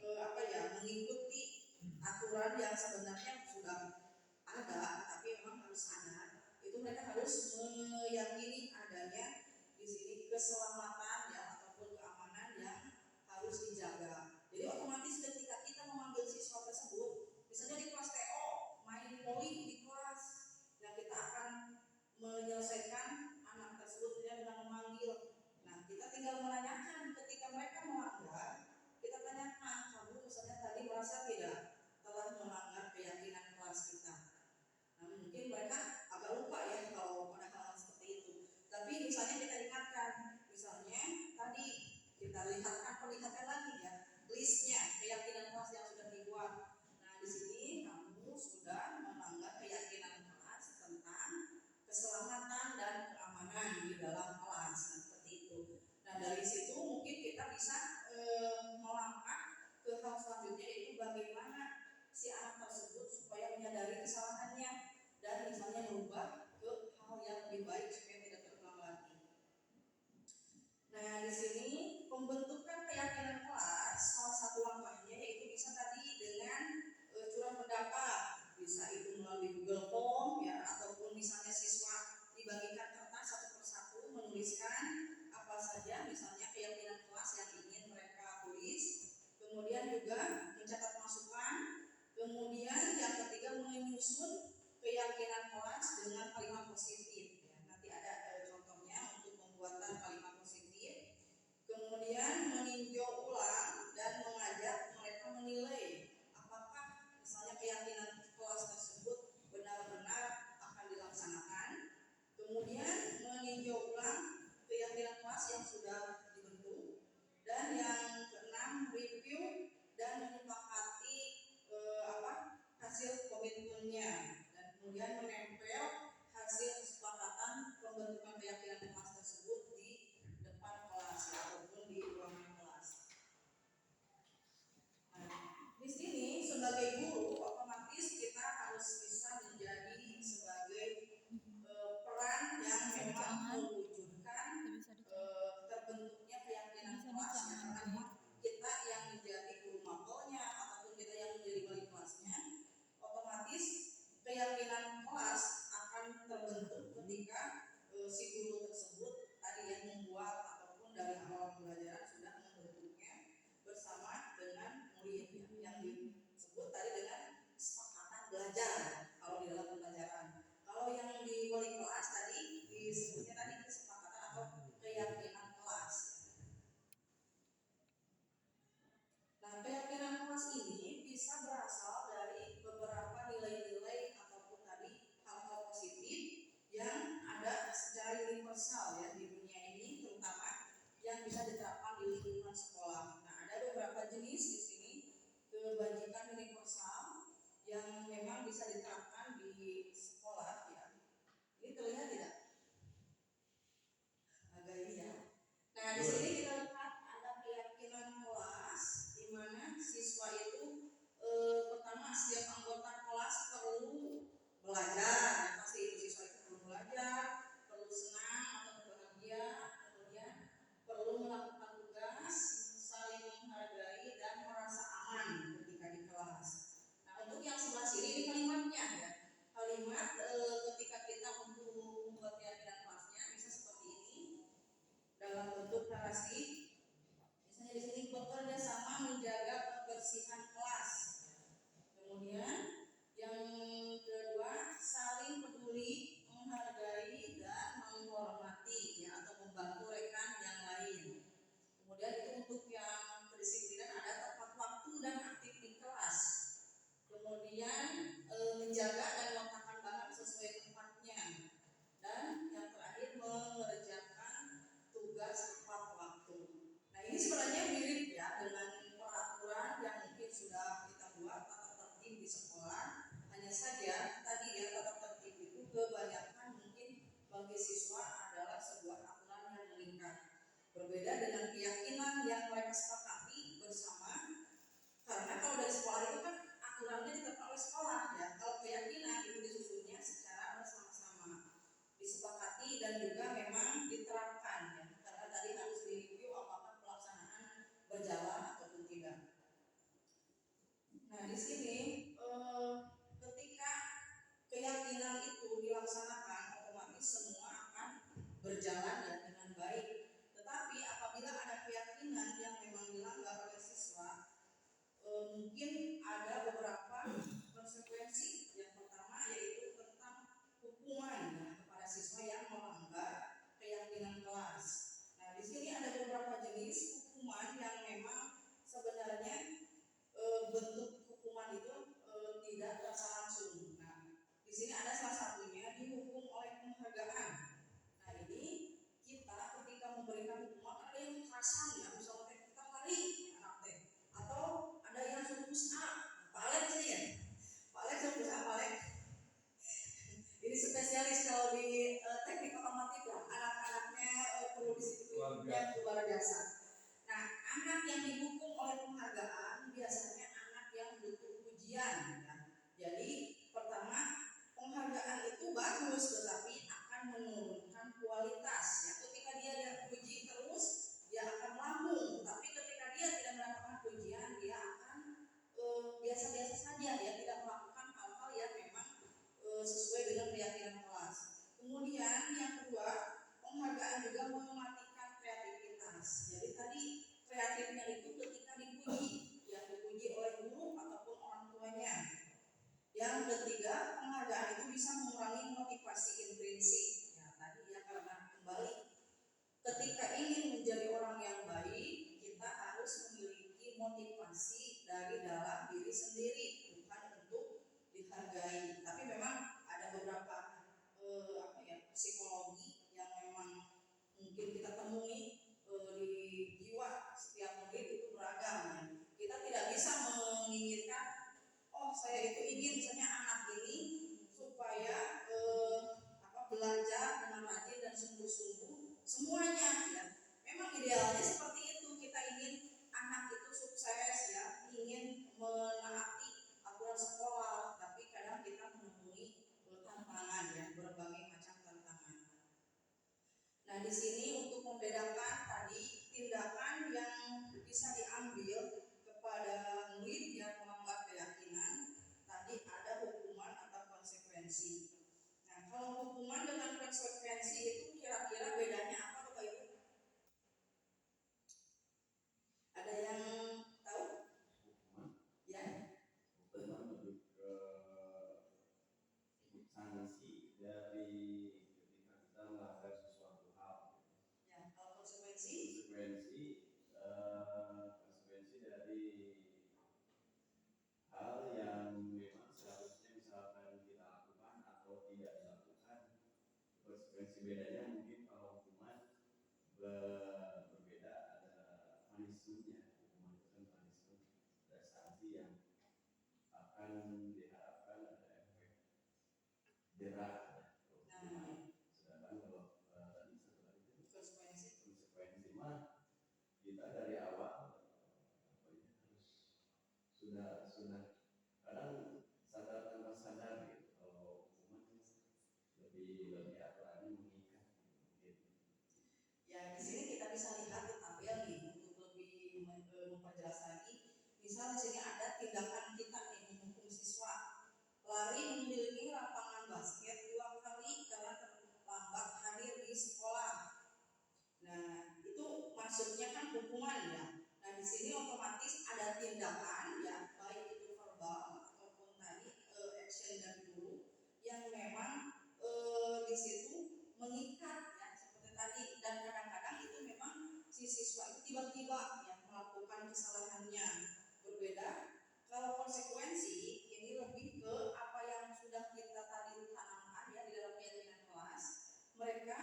mengikuti aturan yang sebenarnya sudah ada, tapi memang harus sadar itu mereka harus meyakini adanya di sini keselamatan ya ataupun keamanan yang harus dijaga. Jadi otomatis ketika kita memanggil siswa tersebut, misalnya di kelas TO main poli di kelas, ya kita akan menyelesaikan anak tersebut dengan memanggil. Nah, kita tinggal menanyakan ketika mereka melanggar, kita tanyakan, kamu misalnya tadi merasa tidak telah melanggar keyakinan kelas kita. Nah, mungkin mereka agak lupa ya kalau ada hal-hal seperti itu. Tapi misalnya kita ingatkan, misalnya tadi kita perlihatkan lagi ya listnya keyakinan kelas yang sudah dibuat. Nah, di sini kamu sudah melanggar keyakinan kelas tentang keselamatan dan keamanan di dalam kelas. Nah, seperti itu. Nah, dari situ mungkin kita bisa melangkah ke hal selanjutnya, yaitu bagaimana si anak tersebut supaya menyadari kesalahannya dan misalnya berubah ke hal yang lebih baik supaya tidak terulang lagi. Nah, di sini pembentukan keyakinan kelas salah satu langkahnya yaitu bisa tadi dengan curah pendapat, bisa itu melalui Google Form ya, ataupun misalnya siswa dibagikan kertas satu persatu menuliskan apa saja misalnya keyakinan kelas yang ingin mereka tulis, kemudian juga mencatat masukan, kemudian yang ketiga menyusun keyakinan kelas dengan kalimat positif ya. Nanti ada contohnya untuk pembuatan kalimat positif, kemudian meninjau ulang dan mengajak mereka menilai apakah misalnya keyakinan kelas tersebut benar-benar akan dilaksanakan, kemudian meninjau ulang keyakinan kelas yang sudah dibentuk, dan yang keenam review dan menyepakati hasil komitmennya, dan kemudian menempel hasil kesepakatan pembentukan keyakinan kelas tersebut di depan kelas ataupun di ruangan kelas. Nah, di sini sebagai guru otomatis kita harus bisa menjadi sebagai peran yang memang mewujudkan terbentuknya keyakinan kelas ya, karena kita yang menjadi guru mapelnya ataupun kita yang menjadi wali kelasnya, otomatis keyakinan kelas akan terbentuk ketika si guru tersebut tadi yang membuat ataupun dari awal pembelajaran sudah membentuknya bersama dengan murid yang disebut tadi dengan kesepakatan belajar kalau di dalam pembelajaran. Kalau yang di wali kelas tadi disebutnya tadi kesepakatan atau keyakinan kelas. Nah, keyakinan kelas ini bisa berasal dari beberapa nilai-nilai ataupun tadi hal-hal positif yang ada secara universal ya di dunia ini, terutama yang bisa diterapkan di lingkungan sekolah. Nah, ada beberapa jenis di sini kebajikan universal yang memang bisa diterapkan di sekolah ya. Ini terlihat tidak? Agak ini ya. Nah, di sini kita lihat ada keyakinan kelas di mana siswa itu pertama setiap anggota kelas perlu belajar, ya, pasti itu siswa itu perlu belajar, perlu senang atau bahagia, kemudian perlu melakukan tugas, saling menghargai dan merasa aman ketika di kelas. Nah, untuk yang sebelah sini ini kalimatnya ya. Jadi pertama, penghargaan itu bagus tetapi akan menurunkan kualitas ya. Ketika dia puji terus dia akan melambung, tapi ketika dia tidak mendapatkan pujian dia akan biasa-biasa saja, dia tidak melakukan hal-hal yang memang sesuai dengan keyakinan kelas. Kemudian yang kedua, penghargaan juga mematikan kreativitas. Jadi tadi kreatifnya itu ketika dipuji, yang dipuji oleh guru ataupun orang tuanya. Yang ketiga, penghargaan itu bisa mengurangi motivasi intrinsik. Ya tadi ya, karena kembali ketika ingin menjadi orang yang baik, kita harus memiliki motivasi dari dalam diri sendiri, bukan untuk dihargai. Tapi memang ada beberapa psikologi yang memang mungkin kita temui di jiwa setiap murid itu beragam ya. Kita tidak bisa menginginkan saya itu ingin misalnya anak ini supaya belajar dengan rajin dan sungguh-sungguh semuanya ya. Memang idealnya seperti itu, kita ingin anak itu sukses ya, ingin menaati aturan sekolah, tapi kadang kita menemui tantangan ya, berbagai macam tantangan. Nah di sini untuk membedakan tadi tindakan yang bisa diambil kepada murid yang melanggar keyakinan, tadi ada hukuman atau konsekuensi. Nah kalau hukuman dengan konsekuensi itu kira-kira bedanya apa Bapak Ibu? Ada yang tahu? Ya? Hukuman lebih ke sanksi dari ketika kita melanggar sesuatu hal. Ya, kalau konsekuensi dari hal yang memang seharusnya misalkan kita lakukan atau tidak dilakukan. Konsekuensi bedanya mungkin kalau hukuman berbeda, ada punishment-nya. Hukuman itu kan punishment, ada sanksi yang akan diharapkan ada efek jerak. Sedangkan kalau tadi setelah itu konsekuensi mah kita dari awal harus sudah kadang sadar tanpa sadar gitu. Kalau hukuman lebih aturannya mengikat gitu. Ya di sini kita bisa lihat di tabel nih untuk lebih memperjelas lagi. Misal di sini ada tindakan kita nih menghukum siswa lari mengelilingi lapangan basket 2 kali karena terlambat hadir di sekolah. Nah itu maksudnya kan hukuman ya. Nah di sini otomatis ada tindakan ya, baik itu verbal ataupun tadi action dari guru yang memang di situ mengikat ya seperti tadi, dan kadang-kadang itu memang si siswa itu tiba-tiba ya melakukan kesalahannya. Berbeda kalau konsekuensi ini lebih ke apa yang sudah kita tadi tanamkan ya di dalam keyakinan kelas. Mereka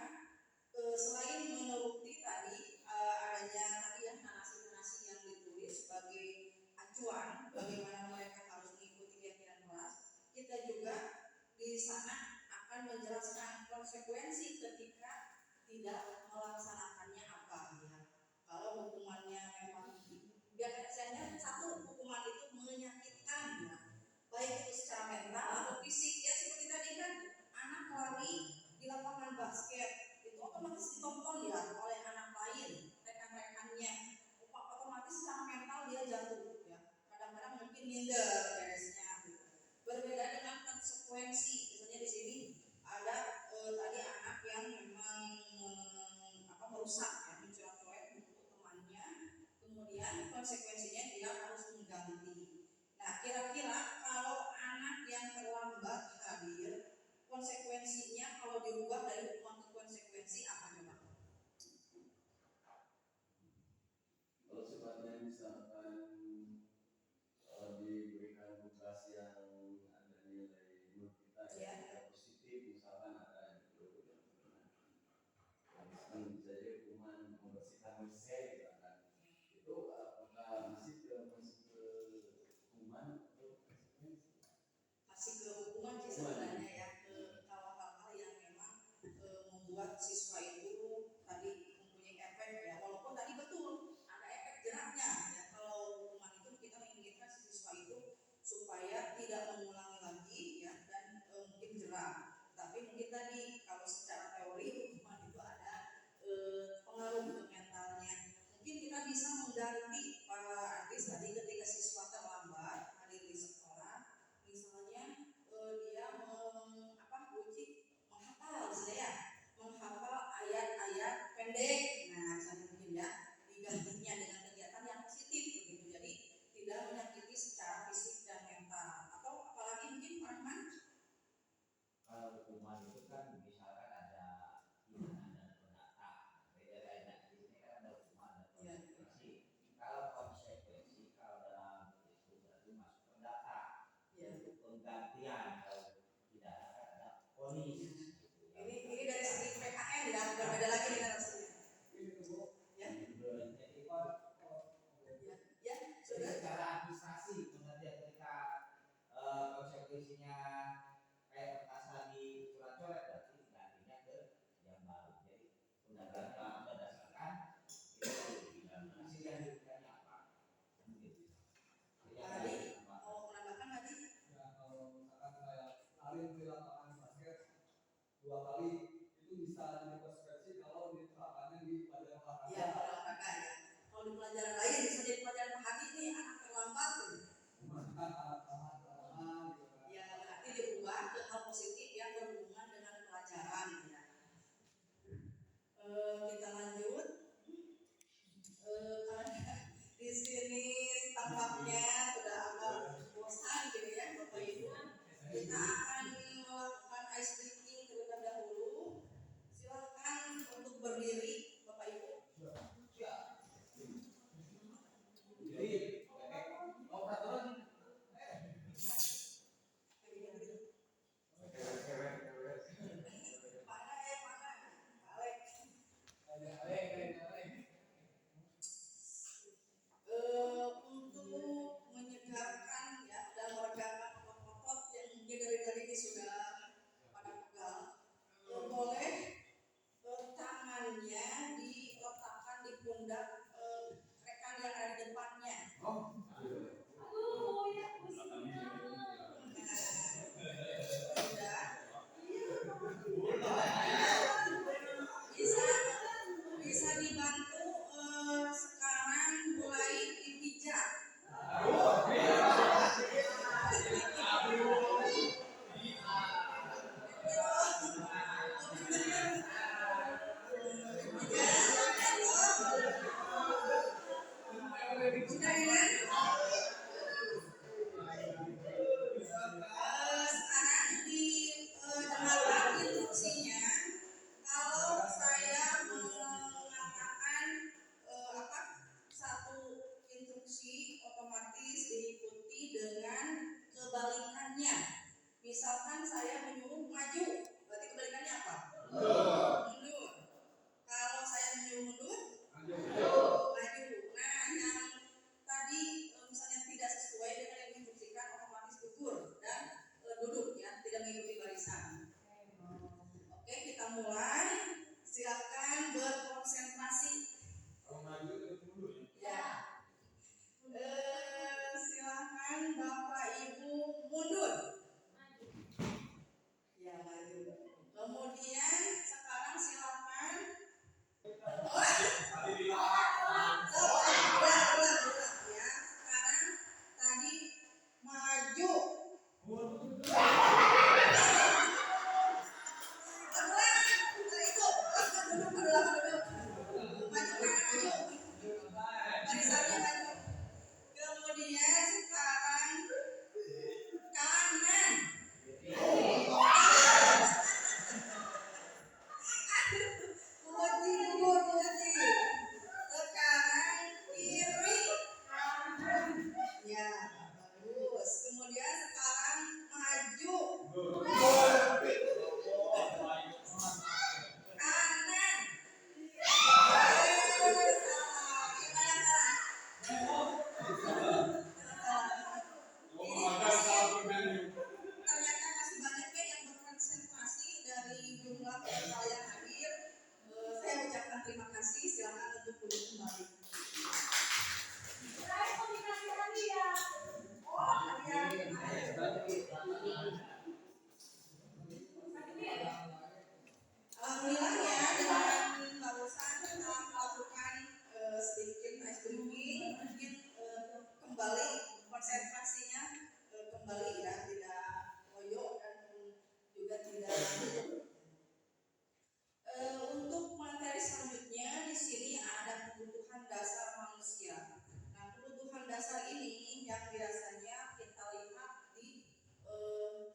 selain menuruti tadi adanya tadi ya narasi-narasi yang ditulis sebagai acuan bagaimana mereka harus mengikuti keyakinan kelas, kita juga di sana akan menjelaskan konsekuensi ketika tidak melaksanakannya apa ya. Kalau hukumannya memang biasanya satu, hukuman itu menyakitkan ya, baik itu secara mental atau fisik ya, seperti tadi kan anak lari di lapangan basket itu otomatis ditonton ya oleh anak lain, rekan-rekannya, otomatis secara mental dia jatuh ya, kadang-kadang mungkin minder beresnya gitu. Berbeda dengan konsekuensi, misalnya di sini ada tadi anak yang memang merusak ya, mencoret-coret buku temannya, kemudian konsekuensinya dia harus mengganti. Nah kira-kira kalau anak yang terlambat hadir, konsekuensinya kalau dirubah dari hukuman ke konsekuensi apa coba? Kalau sifatnya misalkan diberikan tugas yang ada nilai menurut kita ya positif, misalkan ada gitu bisa jadi hukuman membersihkan WC gitu kan, itu apakah masih ke hukuman atau konsekuensi? Masih ke hukuman sih sebenarnya ya, kalau hal-hal yang memang membuat siswa itu tadi mempunyai efek ya, walaupun tadi betul ada efek jeraknya ya. Kalau hukuman itu kita menginginkan siswa itu supaya tidak mengulangi lagi penggantian kalau tidak ada ponis. Ini dari segi PKN ya, berbeda lagi dengan rasanya. Ya, ya, sudah. Secara administrasi pengertian ketika konsekuensinya kayak petasan di coret-coret berarti gantinya ke yang baru. Jadi penggantian berdasarkan itu hasil yang diberikannya apa. Tadi mau menambahkan tadi? Ya kalau misalkan saya lari di lapangan basket 2 kali itu bisa dikonsekuensi kalau diterapkannya di badan olahraga. Ya, kalau olahraga ya. Kalau di pelajaran lain bisa jadi pelajaran pahami nih anak terlambat. Memasukkan alat-alat gitu kan. Ya, berarti diubah ke hal positif yang berhubungan dengan pelajaran ya. Kita lanjut. Karena di sini tampaknya sudah agak bosan gitu ya Bapak Ibu. Kita akan melakukan ice breaking terlebih dahulu. Silakan untuk berdiri Bapak Ibu. Jadi mau peraturan Untuk menyegarkan ya dan meredakan otot-otot yang mungkin dari tadi ini sudah pada pegal, boleh tangannya diletakkan di pundak rekan yang ada di depannya. Bisa dibantu sekarang mulai dipijat. Sudah ya? Sekarang didengarkan instruksinya. Kalau saya mengatakan satu instruksi otomatis diikuti dengan kebalikannya. Misalkan saya menyuruh maju, berarti kebalikannya apa? Mundur. Kalau saya menyuruh mundur, maju. Nah, yang tadi misalnya tidak sesuai dengan yang diinstruksikan otomatis gugur dan duduk ya, tidak mengikuti barisan. Oke, kita mulai. Silakan berkonsentrasi. Ya. Silakan Bapak Ibu mundur. Ya, maju. Kemudian sekarang silakan. Ya. Sekarang tadi maju. Kemudian sekarang kanan. Muji. Sekarang kiri. Ya, bagus. Kemudian sekarang maju. Kanan. Ternyata masih banyak yang berkonsentrasi dari jumlah peserta yang hadir. Saya ucapkan terima kasih. Silakan untuk duduk kembali. Alhamdulillah ya, dengan barusan kita melakukan sedikit ice breaking, mungkin kembali konsentrasinya kembali ya, tidak loyo dan juga tidak. Untuk materi selanjutnya di sini ada kebutuhan dasar manusia. Nah, kebutuhan dasar ini yang biasanya kita lihat di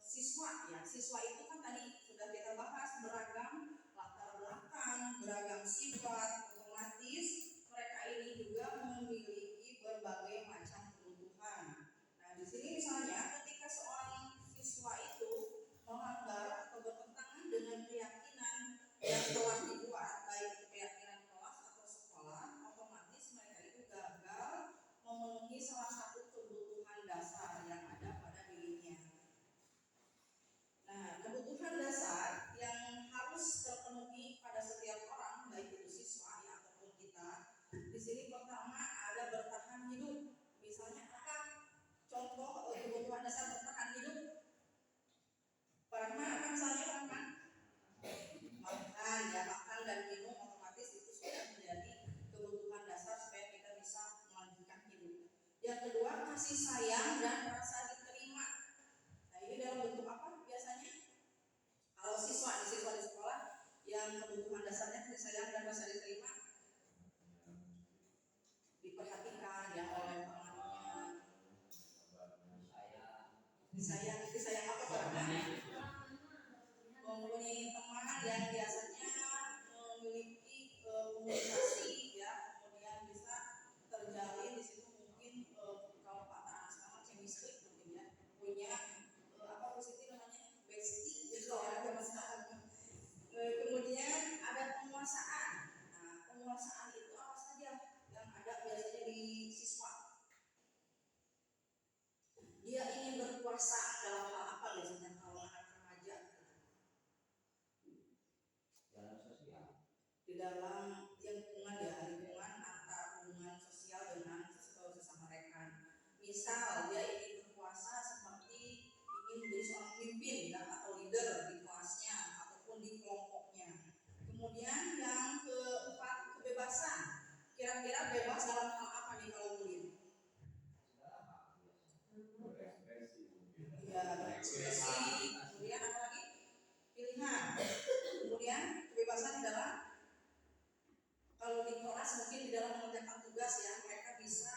siswa ya. Siswa itu kan tadi sudah kita bahas beragam latar belakang, beragam sifat, otomatis mereka ini juga memiliki berbagai macam kebutuhan kasih sayang dan rasa diterima. Nah, ini dalam bentuk apa biasanya? Kalau siswa di sekolah yang kebutuhan dasarnya kasih sayang dan rasa diterima, diperhatikan ya oleh temannya, disayang apa Pak? Mempunyai teman yang biasanya memiliki komunikasi ya, kemudian bisa terjalin di situ mungkin kalau kata anak sekarang chemistry mungkin ya, punya apa positif namanya bestie gitu ya zaman sekarang. Kemudian ada penguasaan. Nah, penguasaan itu apa saja yang ada biasanya di siswa? Dia ingin berkuasa dalam hal apa biasanya kalau anak remaja? Dalam sosial. Di dalam lingkungan ya, lingkungan antar hubungan sosial dengan sesama rekan. Misal dia ingin berkuasa seperti ingin menjadi seorang pemimpin ya, atau leader di kelasnya ataupun di kelompoknya. Kemudian yang keempat, kebebasan. Kira-kira bebas dalam hal apa nih kalau Ulin? Ya, berekspresi. Kemudian apa lagi? Pilihan. Kemudian kebebasan dalam, kalau di kelas mungkin di dalam mengerjakan tugas ya, mereka bisa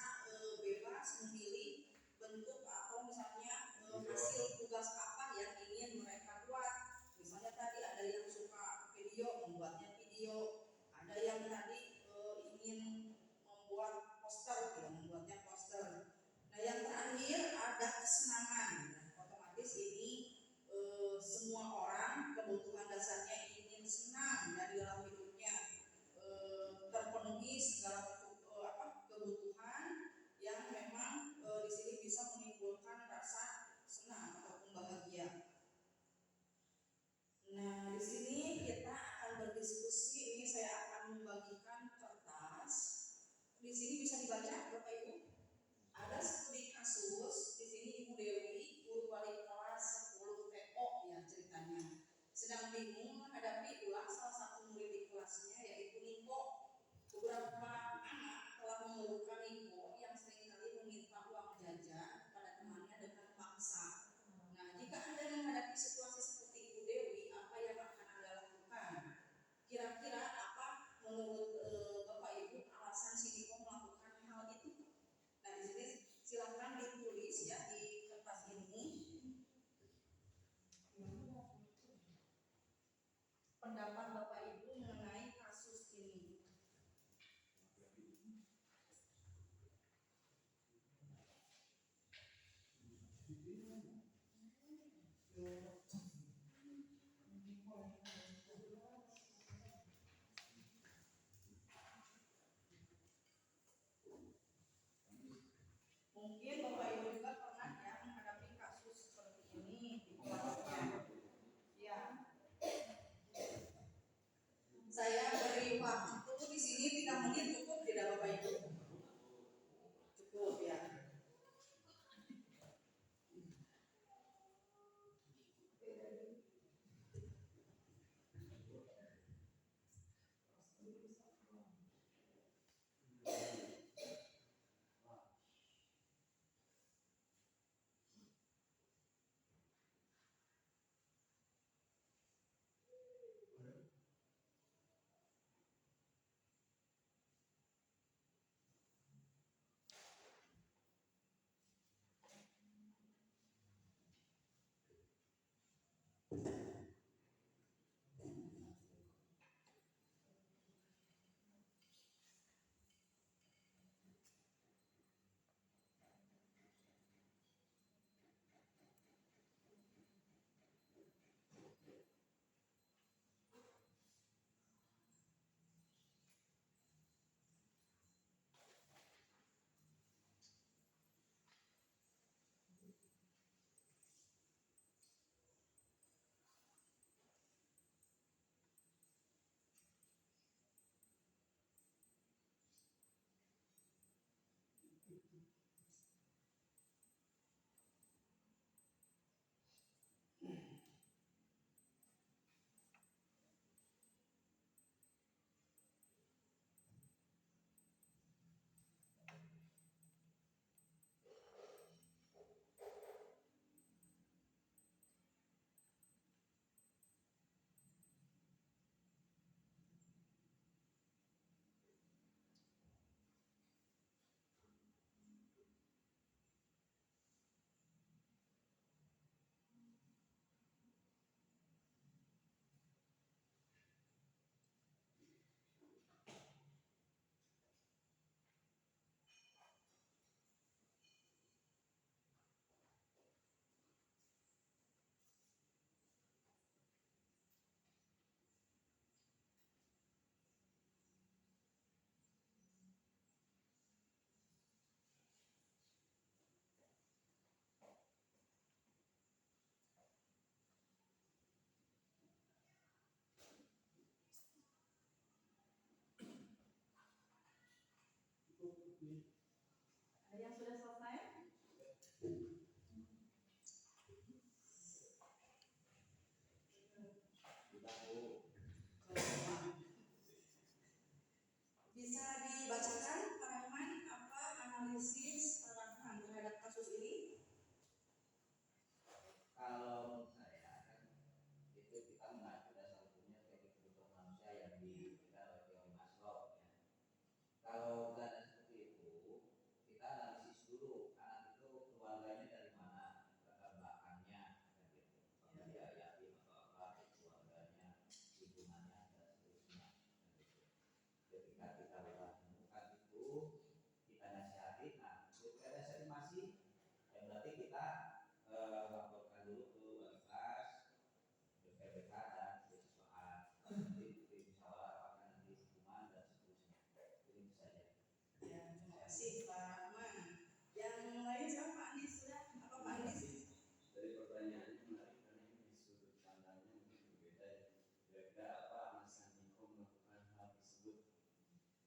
bebas memilih bentuk atau misalnya hasil tugas apa yang ingin mereka buat. Misalnya tadi ada yang suka video, membuatnya video. Ada yang tadi ingin membuat poster, ya membuatnya poster. Nah, yang terakhir ada kesenangan. Nah, otomatis ini semua orang kebutuhan dasarnya ingin senang ya di dalam hidupnya, terpenuhi segala kebutuhan yang memang di sini bisa menimbulkan rasa senang ataupun bahagia. Nah, di sini kita akan berdiskusi. Ini saya akan membagikan kertas. Di sini bisa dibaca Bapak Ibu. Ada studi kasus. Di sini Ibu Dewi Ada yang sudah selesai? Bisa dibacakan Pak Rahman apa analisis Pak Rahman terhadap kasus ini? Kalau saya kan itu kita mengacu dasar hukumnya teori kebutuhan manusia yang diberikan oleh teori Maslow ya. Kalau keadaan seperti itu kita analisis dulu anak itu keluarganya dari mana, latar belakangnya kan gitu. Apakah dia yatim atau apa, keluarganya, lingkungannya dan seterusnya kan gitu. Ketika kita sudah menemukan itu kita nasihati, nah ketika nasihati masih ya berarti kita laporkan dulu ke wali kelas, BPK dan siswaan, nanti musyawarah apakah nanti hukuman dan seterusnya. Itu saja. Ya, terima kasih Pak Rahman. Yang lain siapa? Andi sudah? Apa Pak Andi? Dari pertanyaannya menarik karena ini di sudut pandangnya mungkin berbeda ya. Kira-kira apa alasan Niko melakukan hal tersebut?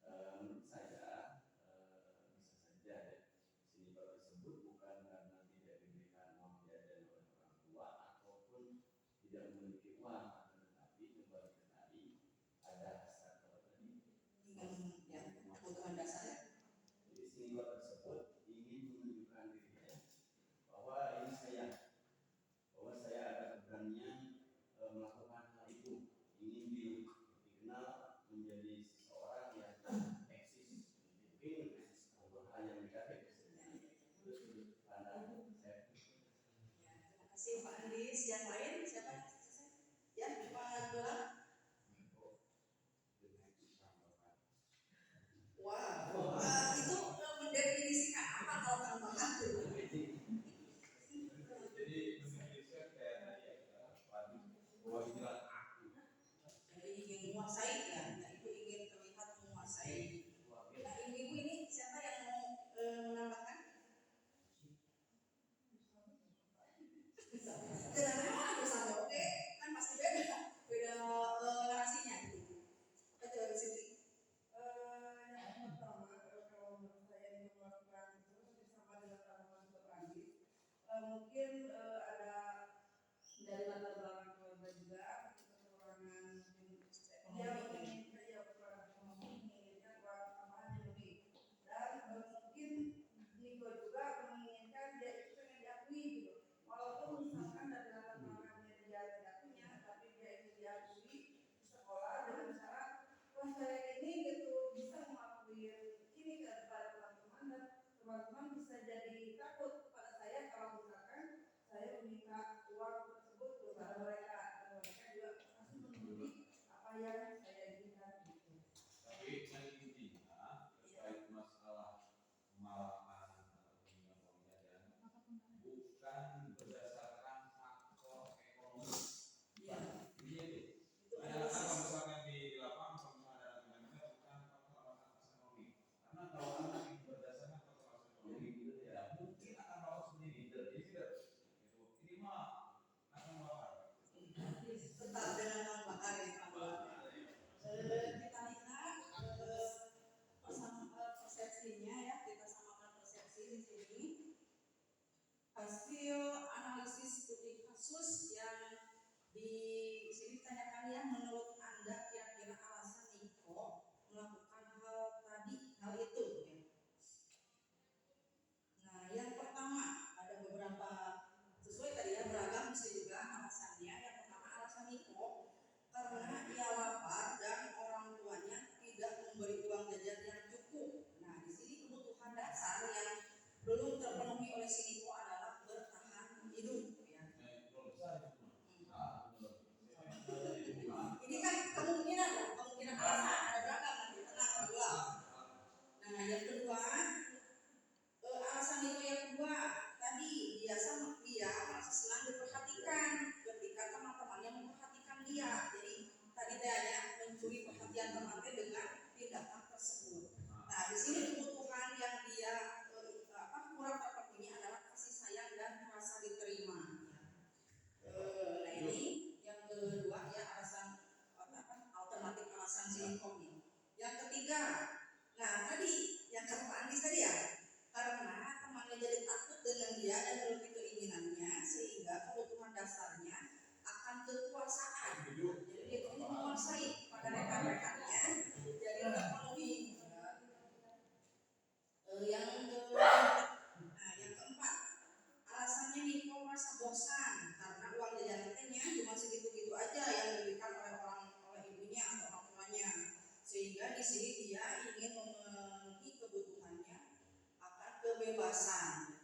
Menurut saya bisa saja ya. Penyebab tersebut bukan karena tidak diberikan uang jajan oleh orang tua ataupun tidak memiliki uang, akan tetapi kembali ke tadi ada hasrat apa tadi? Ya, kebutuhan dasar ya. Jadi senior tersebut ingin menunjukkan dirinya bahwa ini bahwa saya ada keberanian melakukan hal itu, ingin dikenal menjadi seseorang yang eksis, mungkin untuk hal yang negatif. Itu sudut pandang saya. Ya, terima kasih Pak Andis. Yang lain siapa? Ya, Pak Dolan. Wow, itu mendefinisikan apa kalau tambahan itu? Jadi mendefinisikan kayak tadi ya, bahwa inilah aku. Jadi ingin menguasai ya, itu ingin terlihat menguasai. Nah, ibu ini siapa yang mau menambahkan? Kenapa bersama? Oke, kan pasti beda narasinya gitu. Betul di sini. Yang pertama, kalau menurut saya ini melakukan itu sama dengan tanaman berani. Mungkin ada dari latar belakang keluarga juga kekurangan dia menginginkan ya kekurangan ekonomi menginginkan uang tambahan yang lebih dan mungkin Niko juga menginginkan dia itu pengen diakui gitu walaupun misalkan dari latar belakangnya dia tidak punya tapi dia itu diakui di sekolah dengan cara wah saya ini gitu bisa mengakui ini kepada teman-teman dan teman-teman bisa jadi takut kepada saya kalau misalkan saya meminta uang tersebut kepada mereka dan mereka juga pasti menuruti apa yang saya inginkan gitu. Tapi yang intinya terkait masalah kemalahan atau peninggalan uang jajan bukan berdasarkan faktor ekonomi. Iya. Iya itu. Itu Ada analisis. kalau misalnya di lapangan kalau misalnya ada tindakan bukan faktor alasan ekonomi. Karena kalau anak itu berdasarkan faktor alasan ekonomi tidak mungkin akan lolos sendiri. Jadi tidak. Itu ini mah akan melapar. Tetap dengan tambahkan yang tambah. Kita lihat persepsinya ya, kita samakan persepsi di sini. Hasil analisis studi kasus yang di sini ditanyakan ya, menurut Anda kira-kira alasan Niko melakukan hal itu ya. Nah, yang pertama ada beberapa sesuai tadi ya beragam bisa juga alasannya. Yang pertama alasan Niko karena ia lapar dan orang tuanya tidak memberi uang jajan yang cukup. Nah, di sini kebutuhan dasar yang belum terpenuhi oleh si Niko adalah bertahan hidup ya. Ini kan kebebasan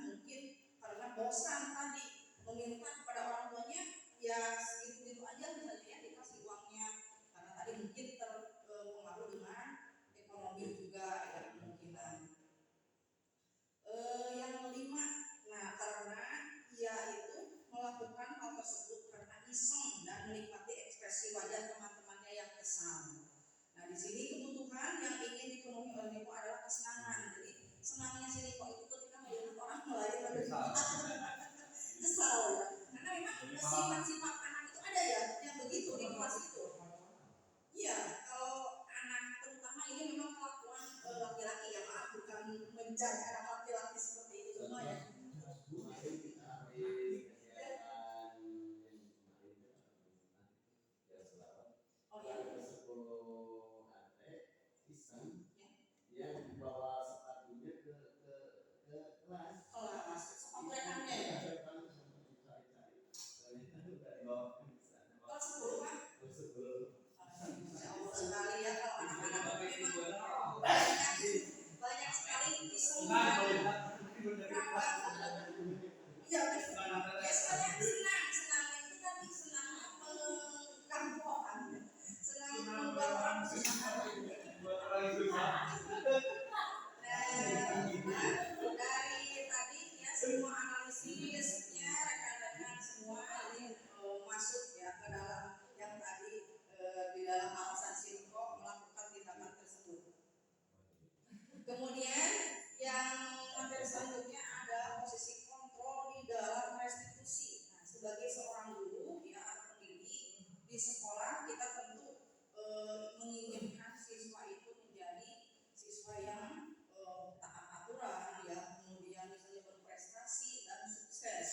mungkin karena bosan tadi meminta kepada orang tuanya ya segitu-gitu aja misalnya ya dikasih uangnya karena tadi mungkin terpengaruh dengan ekonomi juga ya kemungkinan. Yang kelima, nah karena ia itu melakukan hal tersebut karena iseng dan menikmati ekspresi wajah teman-temannya yang kesal. Nah di sini kebutuhan yang ingin dipenuhi oleh Niko adalah kesenangan. Jadi senangnya si Niko itu ketika melihat orang lain kesal ya. Karena memang sifat-sifat anak itu ada ya yang begitu di kelas itu. Iya, kalau anak terutama ini memang kelakuan laki-laki ya, maaf bukan menjadi anak laki-laki seperti itu semua ya. Oh ya. Yang dibawa sepatunya ke kelas. Kelas, sepatu rekannya ya. Kelas 10 kan? Masya Allah sekali ya kalau anak-anak memang banyak sekali isengnya. Iya betul. Ya sebenarnya senang itu tadi senang mengganggu orang, senang membuat orang susah. Dari tadi ya semua analisisnya rekan-rekan semua ini masuk ya ke dalam yang tadi di dalam alasan Sinko melakukan tindakan tersebut. Kemudian yang materi selanjutnya ada posisi kontrol di dalam restitusi. Nah, sebagai seorang guru ya atau pendidik di sekolah kita tentu menginginkan siswa itu menjadi siswa yang taat aturan ya, kemudian misalnya berprestasi dan sukses.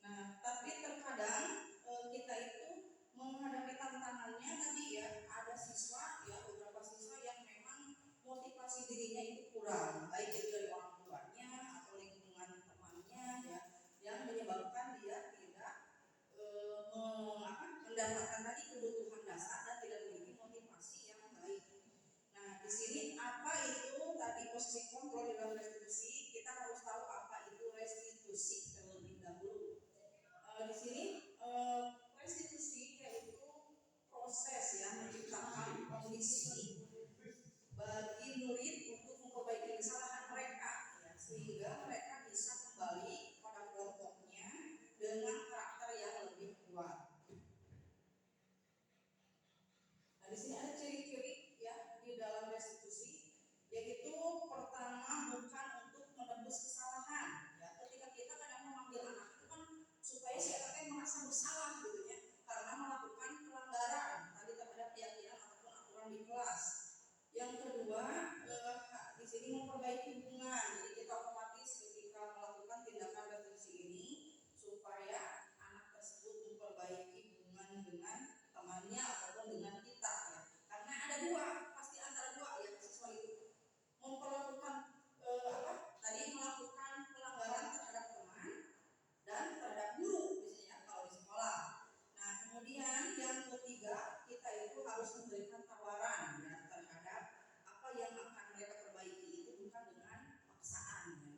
Nah, tapi terkadang kita itu menghadapi tantangannya tadi ya, ada siswa ya beberapa siswa yang memang motivasi dirinya itu kurang, baik itu dari orang tuanya atau lingkungan temannya ya, yang menyebabkan dia tidak mendapatkan tadi kebutuhan dasar dan tidak memiliki motivasi yang baik. Nah, di sini apa itu tadi posisi kontrol di dalam restitusi? Kita harus tahu apa itu restitusi terlebih dahulu. Di sini restitusi yaitu proses ya menciptakan kondisi bagi murid untuk memperbaiki kesalahan mereka ya, sehingga mereka bisa kembali pada kelompoknya dengan karakter yang lebih kuat. Nah, di sini ada ciri-ciri ya di dalam restitusi, yaitu pertama bukan untuk menebus kesalahan. Ya, ketika kita kadang memanggil anak itu kan supaya si anaknya merasa bersalah gitu ya, karena melakukan pelanggaran tadi terhadap keyakinan ataupun aturan di kelas. Yang kedua, di sini memperbaiki hubungan. Jadi kita otomatis ketika melakukan tindakan restitusi ini supaya anak tersebut memperbaiki hubungan dengan temannya ataupun dengan kita ya. Karena ada dua, pasti antara dua ya siswa itu memperlakukan tadi melakukan pelanggaran terhadap teman dan terhadap guru biasanya kalau di sekolah. Nah, kemudian yang ketiga kita itu harus memberikan tawaran ya terhadap apa yang akan mereka perbaiki itu bukan dengan paksaan ya.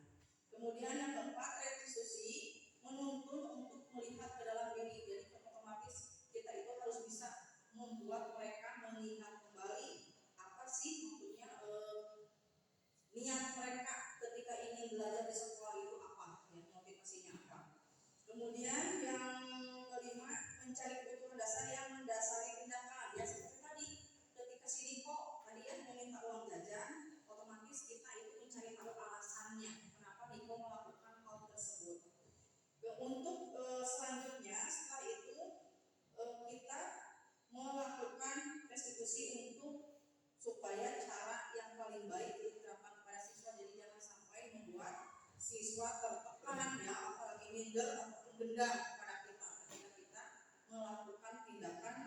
Kemudian yang keempat restitusi menuntun untuk melihat ke dalam diri. Jadi otomatis kita itu harus bisa membuat mereka melihat kembali apa sih maksudnya niat mereka ketika ingin belajar di sekolah itu apa ya, motivasinya apa. Kemudian yang kelima mencari kebutuhan dasar yang mendasari tindakan ya, seperti tadi ketika si Niko tadi ya meminta uang jajan, otomatis kita itu mencari tahu alasannya kenapa Niko melakukan hal tersebut. Untuk selanjutnya setelah itu kita melakukan restitusi untuk supaya cara yang paling baik diterapkan kepada siswa. Jadi jangan sampai membuat siswa tertekan ya, apalagi minder ataupun dendam kepada kita ketika kita melakukan tindakan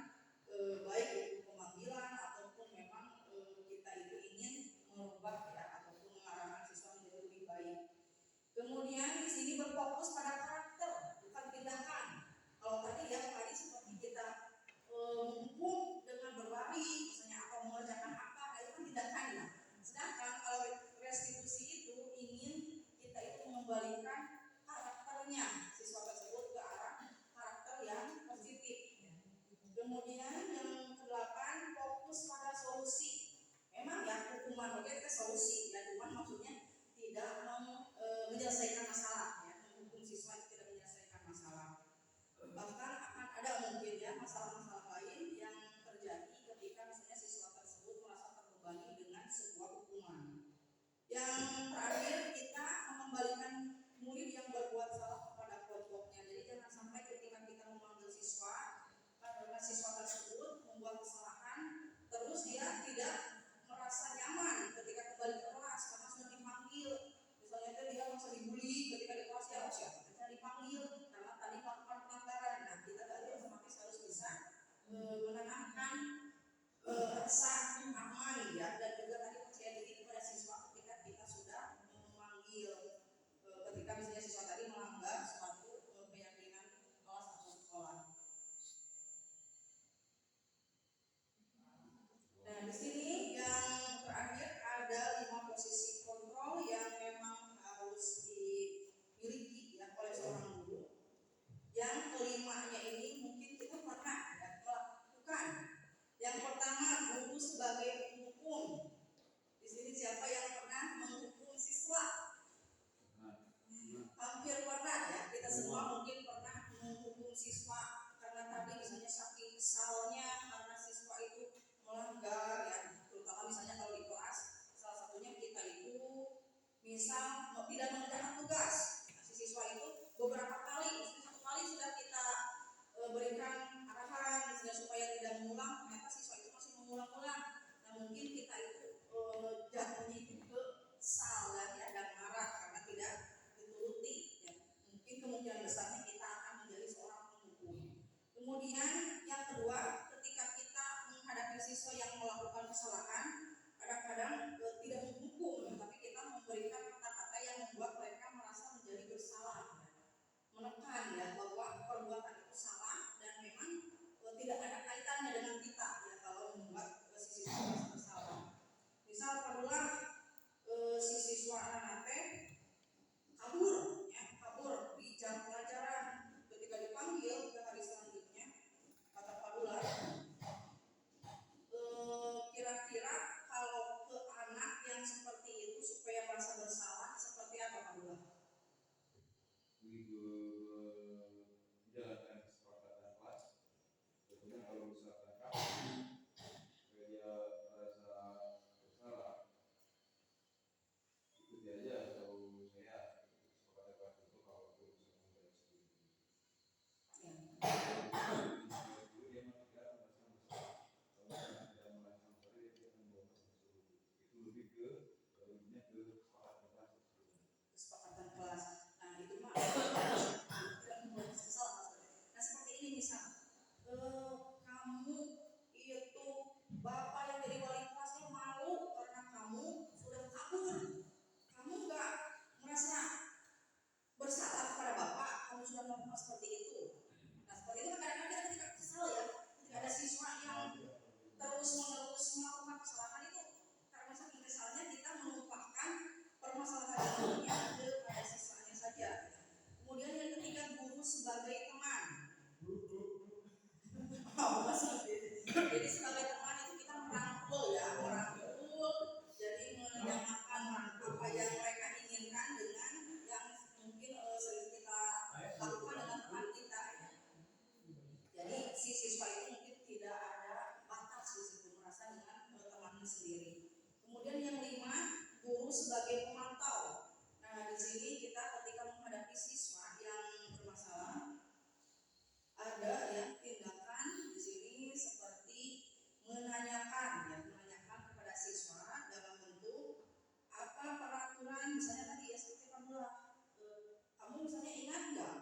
baik itu pemanggilan ataupun memang kita itu ingin merubah ya ataupun mengarahkan siswa menjadi lebih baik. Kemudian di sini berfokus pada karakter bukan tindakan. Kalau tadi ya tadi seperti kita menghukum dengan berlari misalnya atau mengerjakan apa, itu kan tindakan ya. Sedangkan kalau restitusi itu ingin semua mungkin pernah menghukum siswa karena tadi misalnya saking kesalnya karena siswa itu melanggar ya, terutama misalnya kalau di kelas salah satunya kita itu misal tidak mengerjakan tugas. Nah, si siswa itu beberapa kali, mungkin satu kali sudah kita berikan arahan supaya tidak mengulang, ternyata siswa itu masih mengulang-ulang. Nah mungkin kita itu jatuhnya itu kesal ya, dan marah karena tidak dituruti ya. Mungkin kemungkinan besarnya kita akan menjadi seorang penghukum. Kemudian yang kedua, ketika kita menghadapi siswa yang melakukan kesalahan, kadang-kadang tidak menghukum, tapi kita memberikan kata-kata yang membuat mereka merasa menjadi bersalah ya. Menekan ya bahwa perbuatan itu salah dan memang tidak ada kaitannya dengan kita ya kalau membuat si siswa merasa bersalah. Misal padulah si siswa anak kabur ya, kabur di jam pelajaran. Ketika dipanggil ke hari selanjutnya, kata padulah, kira-kira kalau ke anak yang seperti itu supaya merasa bersalah seperti apa padulah? Menjalankan kesepakatan kelas. Tentunya kalau misalkan kamu dia merasa bersalah, ikuti aja atau saya kesepakatan kelas itu kalau aku bisa membayar sendiri. Dia tidak merasa bersalah. Kalau tidak merasa bersalah, dia akan membawa tersebut. Itu lebih ke lebihnya ke kesepakatan kelas tersebut. Kesepakatan kelas. Nah itu mah tidak membuat kesalahan. Nah seperti ini misal, kamu itu bapak yang jadi wali kelasnya malu karena kamu sudah kabur. Kamu nggak merasa bersalah kepada bapak, kamu sudah melakukan seperti itu. Nah seperti itu kan kadang-kadang kita ketika kesal ya, ketika ada siswa yang terus-menerus melakukan kesalahan itu, karena saking kesalnya kita melupakan permasalahan dunia kepada siswanya saja. Kemudian yang ketiga, guru sebagai teman. Jadi sebagai teman itu kita merangkul ya, merangkul. Jadi menyamakan apa yang mereka inginkan dengan yang mungkin sering kita lakukan dengan teman kita ya. Jadi si siswa itu mungkin tidak ada batas di situ, merasa dengan temannya sendiri. Kemudian yang lima, guru sebagai pemantau. Nah di sini kita ketika menghadapi siswa yang bermasalah, ada ya tindakan di sini seperti menanyakan kepada siswa dalam bentuk apa peraturan, misalnya tadi ya seperti kamu misalnya ingat nggak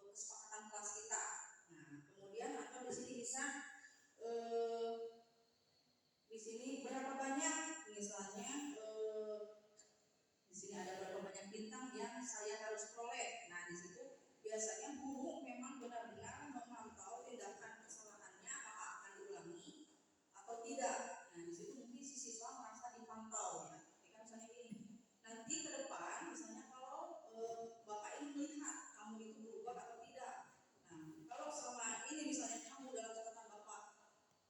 kesepakatan kelas kita. Nah kemudian atau di sini bisa di sini berapa banyak misalnya di sini ada berapa banyak bintang yang saya harus peroleh. Nah di situ biasanya guru memang benar-benar memantau tindakan kesalahannya apakah akan diulangi atau tidak. Nah di situ mungkin si siswa merasa dipantau ya. Ketika misalnya gini, nanti ke depan misalnya kalau bapak ini melihat kamu itu berubah atau tidak. Nah kalau selama ini misalnya kamu dalam catatan bapak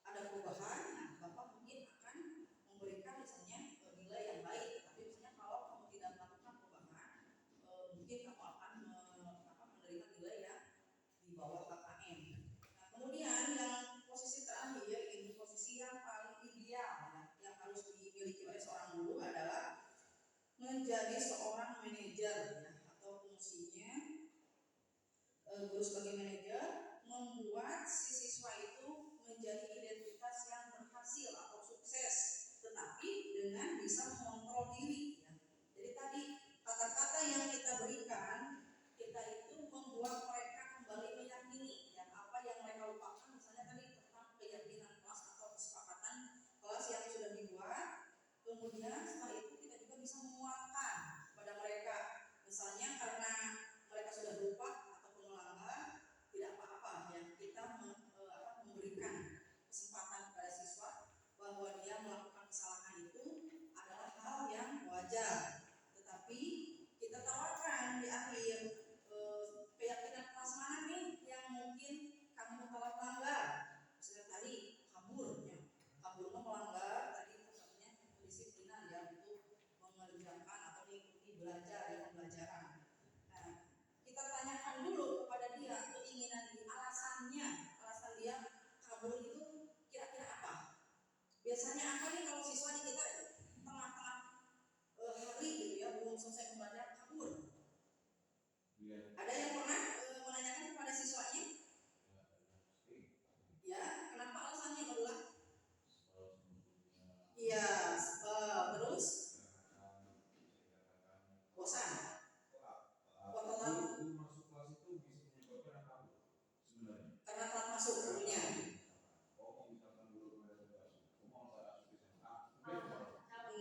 ada perubahan, nah bapak mungkin akan memberikan misalnya nilai yang baik. Tapi misalnya kalau kamu tidak melakukan perubahan, mungkin kamu akan menerima nilai yang di bawah KKM. Nah kemudian yang posisi terakhir ini posisi yang paling ideal ya, yang harus dimiliki oleh seorang guru adalah menjadi seorang manajer ya, atau fungsinya guru sebagai manajer membuat si siswa itu menjadi identitas yang berhasil atau sukses, tetapi dengan bisa mengontrol diri ya. Jadi tadi kata-kata yang kita berikan, kita itu membuat mereka kembali meyakini ya, apa yang mereka lupakan misalnya tadi tentang keyakinan kelas atau kesepakatan kelas yang sudah dibuat. Kemudian setelah itu kita juga bisa menguatkan pada mereka, misalnya karena mereka sudah lupa ataupun melanggar, tidak apa-apa ya, kita memberikan kesempatan kepada siswa bahwa dia melakukan kesalahan itu adalah hal yang wajar, tetapi kita tawarkan di akhir keyakinan kelas mana nih yang mungkin kamu telah melanggar. Misalnya tadi kabur melanggar tadi contohnya kedisiplinan ya, masuk gurunya. Oh, misalkan guru ada tugas, mau salah SMA,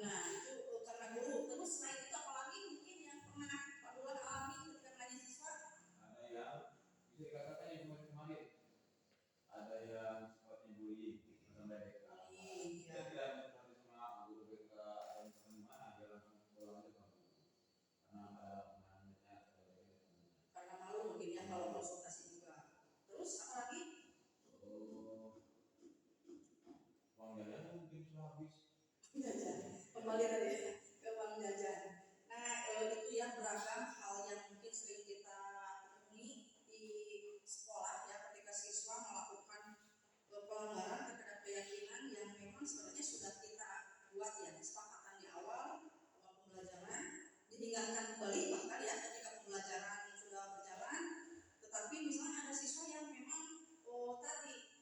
Nah itu karena guru. Terus selain itu apalagi mungkin yang pernah Pak Dula alami ketika ngaji siswa? ada yang bisa dikatakan yang kemarin, ada yang seperti bullying sampai BK. Iya. Dia tidak mencari sama guru BK dan mana dia langsung pulang aja sama guru. Karena ada pemahamannya Karena malu mungkin ya kalau konsultasi juga. Terus apalagi? uang jajan mungkin sudah habis. Jajan. Kembali tadi ke uang jajan. Nah itu ya beragam hal yang mungkin sering kita temui di sekolah ya ketika siswa melakukan pelanggaran terhadap keyakinan yang memang sebenarnya sudah kita buat ya kesepakatan di awal pembelajaran ditinggalkan kembali bahkan ya ketika pembelajaran sudah berjalan, tetapi misalnya ada siswa yang memang tadi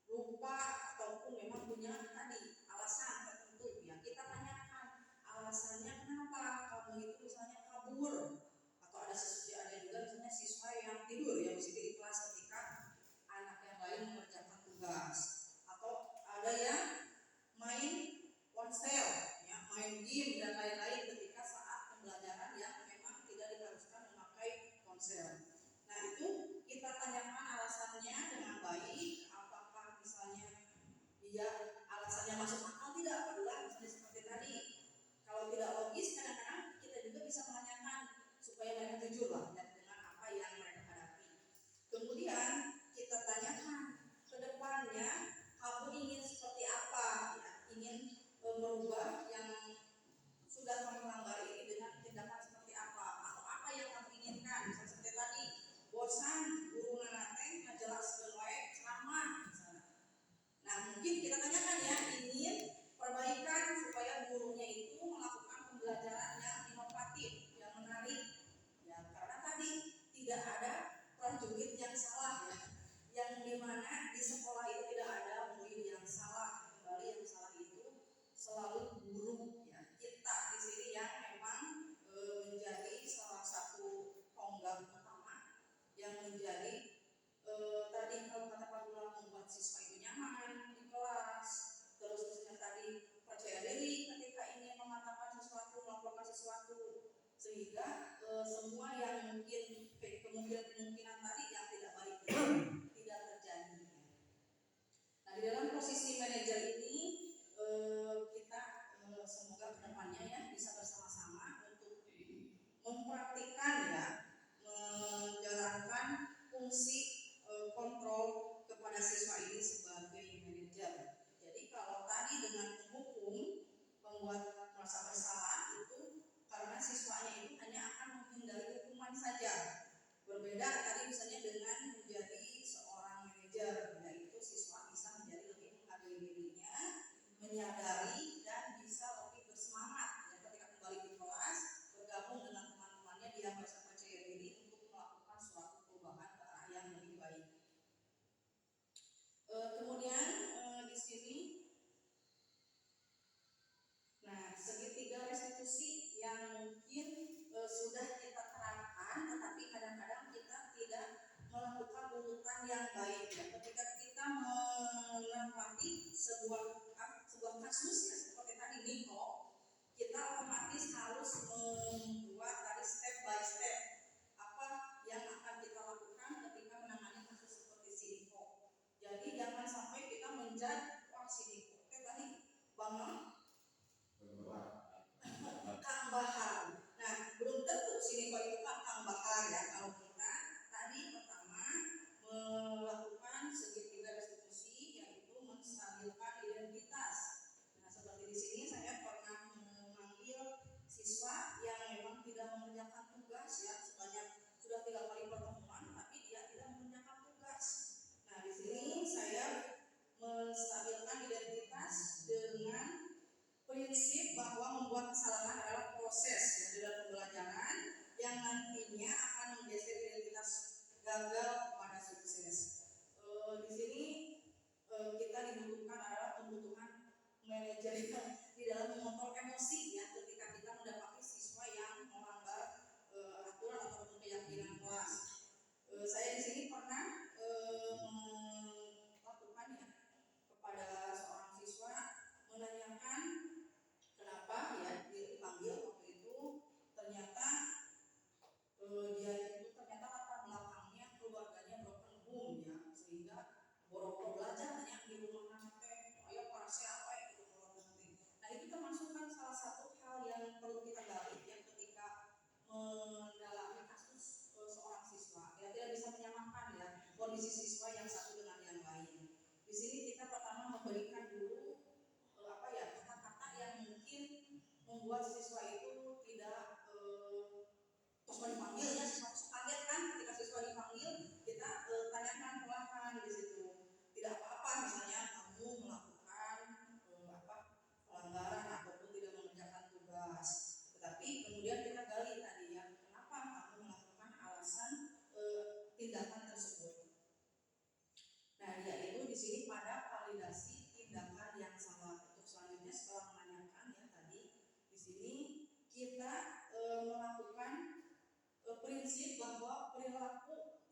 lupa ataupun memang punya tadi alasan tertentu ya kita tanyakan alasannya kenapa kamu itu misalnya kabur, atau ada juga misalnya siswa yang tidur ya di kelas ketika anak yang lain mengerjakan tugas, atau ada yang main ponsel ya main game dan lain-lain ketika saat pembelajaran yang memang tidak diharuskan memakai ponsel. Nah itu kita tanyakan alasannya dengan baik, apakah misalnya dia alasannya masuk akal tidak, adalah misalnya seperti tadi. Kalau tidak logis kadang-kadang kita juga bisa menanyakan supaya mereka jujur lah dengan apa yang mereka hadapi. Kemudian kita tanyakan ke depannya kamu ingin seperti apa ya, ingin merubah yang sudah kamu langgar ini dengan tindakan seperti apa, atau apa yang kamu inginkan. Misalnya seperti tadi bosan guru nanateng ngejelaskeun wae ceramah misalnya. Nah mungkin kita tanyakan ya, ingin perbaikan supaya gurunya itu melakukan pembelajaran yang inovatif, yang menarik ya, karena tadi tidak ada prajurit yang salah ya, yang dimana di sekolah itu tidak ada murid yang salah, kembali yang salah itu selalu guru ya, kita di sini yang memang menjadi salah satu tonggak utama yang menjadi tadi kalau kata Pak Dula membuat siswa itu nyaman di kelas, terus misalnya tadi percaya diri ketika ingin mengatakan sesuatu, melakukan sesuatu, sehingga semua yang mungkin kemungkinan tadi yang tidak baik tidak terjadi. Nah di dalam posisi manajer ini kita semoga kedepannya ya bisa bersama-sama untuk mempraktikkan ya, menjalankan fungsi kontrol kepada siswa ini sebagai manajer. Jadi kalau tadi dengan menghukum membuat merasa bersalah itu karena siswanya itu hanya akan menghindari hukuman saja. Berbeda tadi misalnya dengan menjadi seorang manajer, yaitu siswa bisa menjadi lebih menghargai dirinya, menyadari dan bisa lebih bersemangat ya, ketika kembali ke kelas bergabung dengan teman-temannya, dia merasa percaya diri untuk melakukan suatu perubahan ke arah yang lebih baik. Kemudian di sini, nah segitiga restitusi yang mungkin sudah kita terapkan, tetapi kadang-kadang kita tidak melakukan urutan yang baik ya. Ketika kita menempati sebuah kasus ya, seperti tadi Niko, kita otomatis harus membuat tadi step by step apa yang akan kita lakukan ketika menangani kasus seperti si Niko. Jadi jangan sampai kita menjudge wah si Niko tadi banget Kang Bahar. Nah belum tentu si Niko itu kan Kang Bahar ya. Kalau kita tadi pertama melakukan segitiga restitusi, yaitu menstabilkan identitas. Nah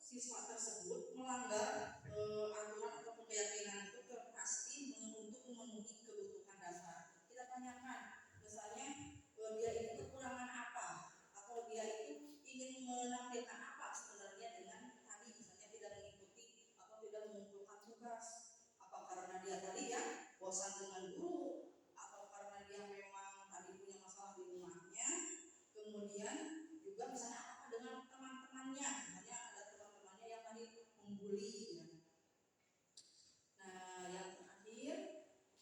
siswa tersebut melanggar aturan atau keyakinan itu pasti untuk memenuhi kebutuhan dasar. Kita tanyakan, misalnya dia itu kekurangan apa, atau dia itu ingin menampilkan apa sebenarnya dengan tadi misalnya tidak mengikuti atau tidak mengumpulkan tugas, apa karena dia tadi ya bosan dengan guru, atau karena dia memang tadi punya masalah di rumahnya, kemudian juga misalnya apa dengan teman-temannya, misalnya ada teman-temannya yang tadi membuli ya. Nah, yang terakhir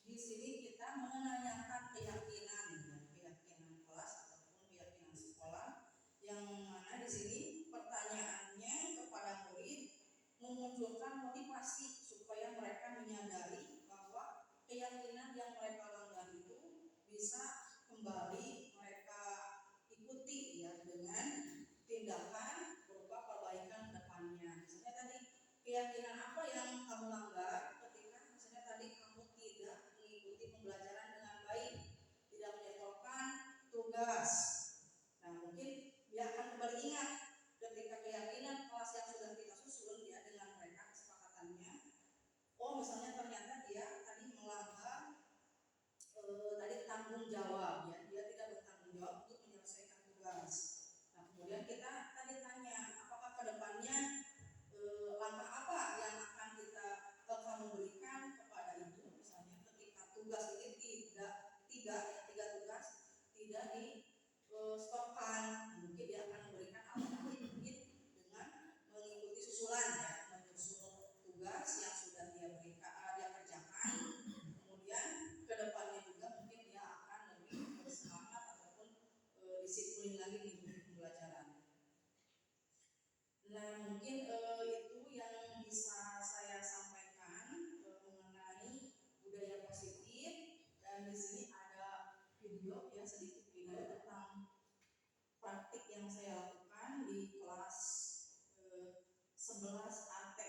di sini kita menanyakan keyakinan ya, keyakinan kelas ataupun keyakinan sekolah, yang mana di sini pertanyaannya kepada murid memunculkan motivasi supaya mereka menyadari bahwa keyakinan yang mereka langgar itu bisa kembali mereka ikuti ya dengan tindakan berupa perbaikan depannya. Misalnya tadi keyakinan apa yang kamu langgar ketika misalnya tadi kamu tidak mengikuti pembelajaran dengan baik, tidak menyetorkan tugas. Nah mungkin dia akan kembali ingat ketika keyakinan kelas yang sudah kita susun ya dengan mereka kesepakatannya. Oh misalnya ternyata dia tadi melanggar tadi tanggung jawab ya, dia tidak bertanggung jawab untuk menyelesaikan tugas. Nah kemudian kita tadi tanya apakah kedepannya langkah apa yang akan kamu berikan kepada ibu, misalnya ketika tugas ini tiga tugas tidak di stopkan, mungkin dia akan memberikan alternatif mungkin dengan mengikuti susulan ya, menyusul tugas yang sudah dia kerjakan, kemudian kedepannya juga mungkin dia akan lebih bersemangat ataupun disiplin lagi mengikuti pembelajaran. Nah mungkin itu yang bisa saya sampaikan mengenai budaya positif, dan di sini ada video ya, sedikit video tentang praktik yang saya lakukan di kelas 11 AT.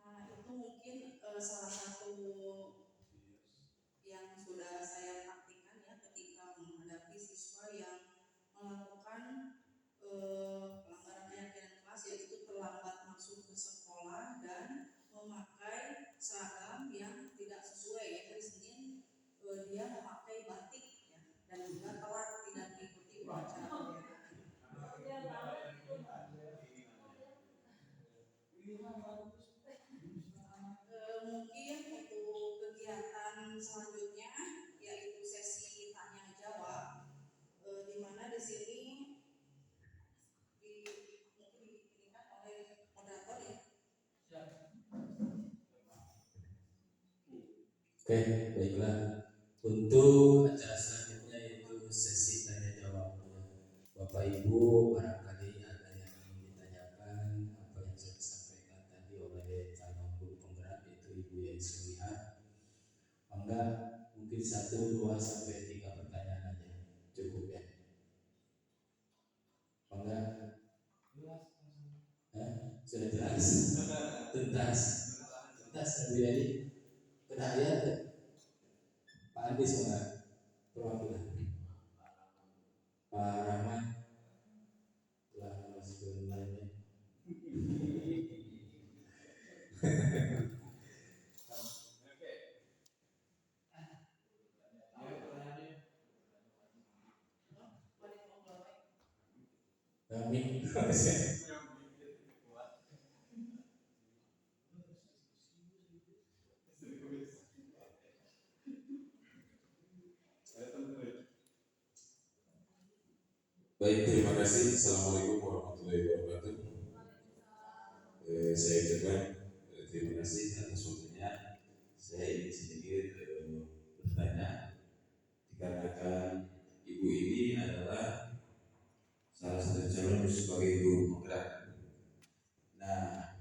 Nah, itu mungkin salah satu yang sudah saya praktikkan ya ketika menghadapi siswa yang melakukan pelanggaran keyakinan kelas, yaitu terlambat masuk ke sekolah dan memakai seragam yang tidak sesuai ya. Hari Senin dia memakai batik ya, dan juga telat tidak mengikuti upacara bendera. Mungkin untuk kegiatan selanjutnya yaitu sesi tanya jawab, di mana di sini mungkin diinginkan oleh moderator ya. Oke, baiklah. Untuk acara selanjutnya yaitu sesi tanya jawab. Bapak Ibu, barangkali ada yang ingin ditanyakan apa yang sudah disampaikan tadi oleh calon guru penggerak yaitu Ibu Yai Sulihat. Enggak, mungkin 1, 2 sampai 3 pertanyaan aja cukup ya. Enggak? Sudah jelas. Tuntas Ibu Yai. Kena ayat Pak Andi sama perwakilan Pak Rahman telah masuk lainnya. Kami baik, terima kasih. Assalamualaikum warahmatullahi wabarakatuh. Saya ucapkan terima kasih atas waktunya. Saya ingin sedikit bertanya, dikarenakan ibu ini adalah salah satu calon sebagai guru penggerak. Nah,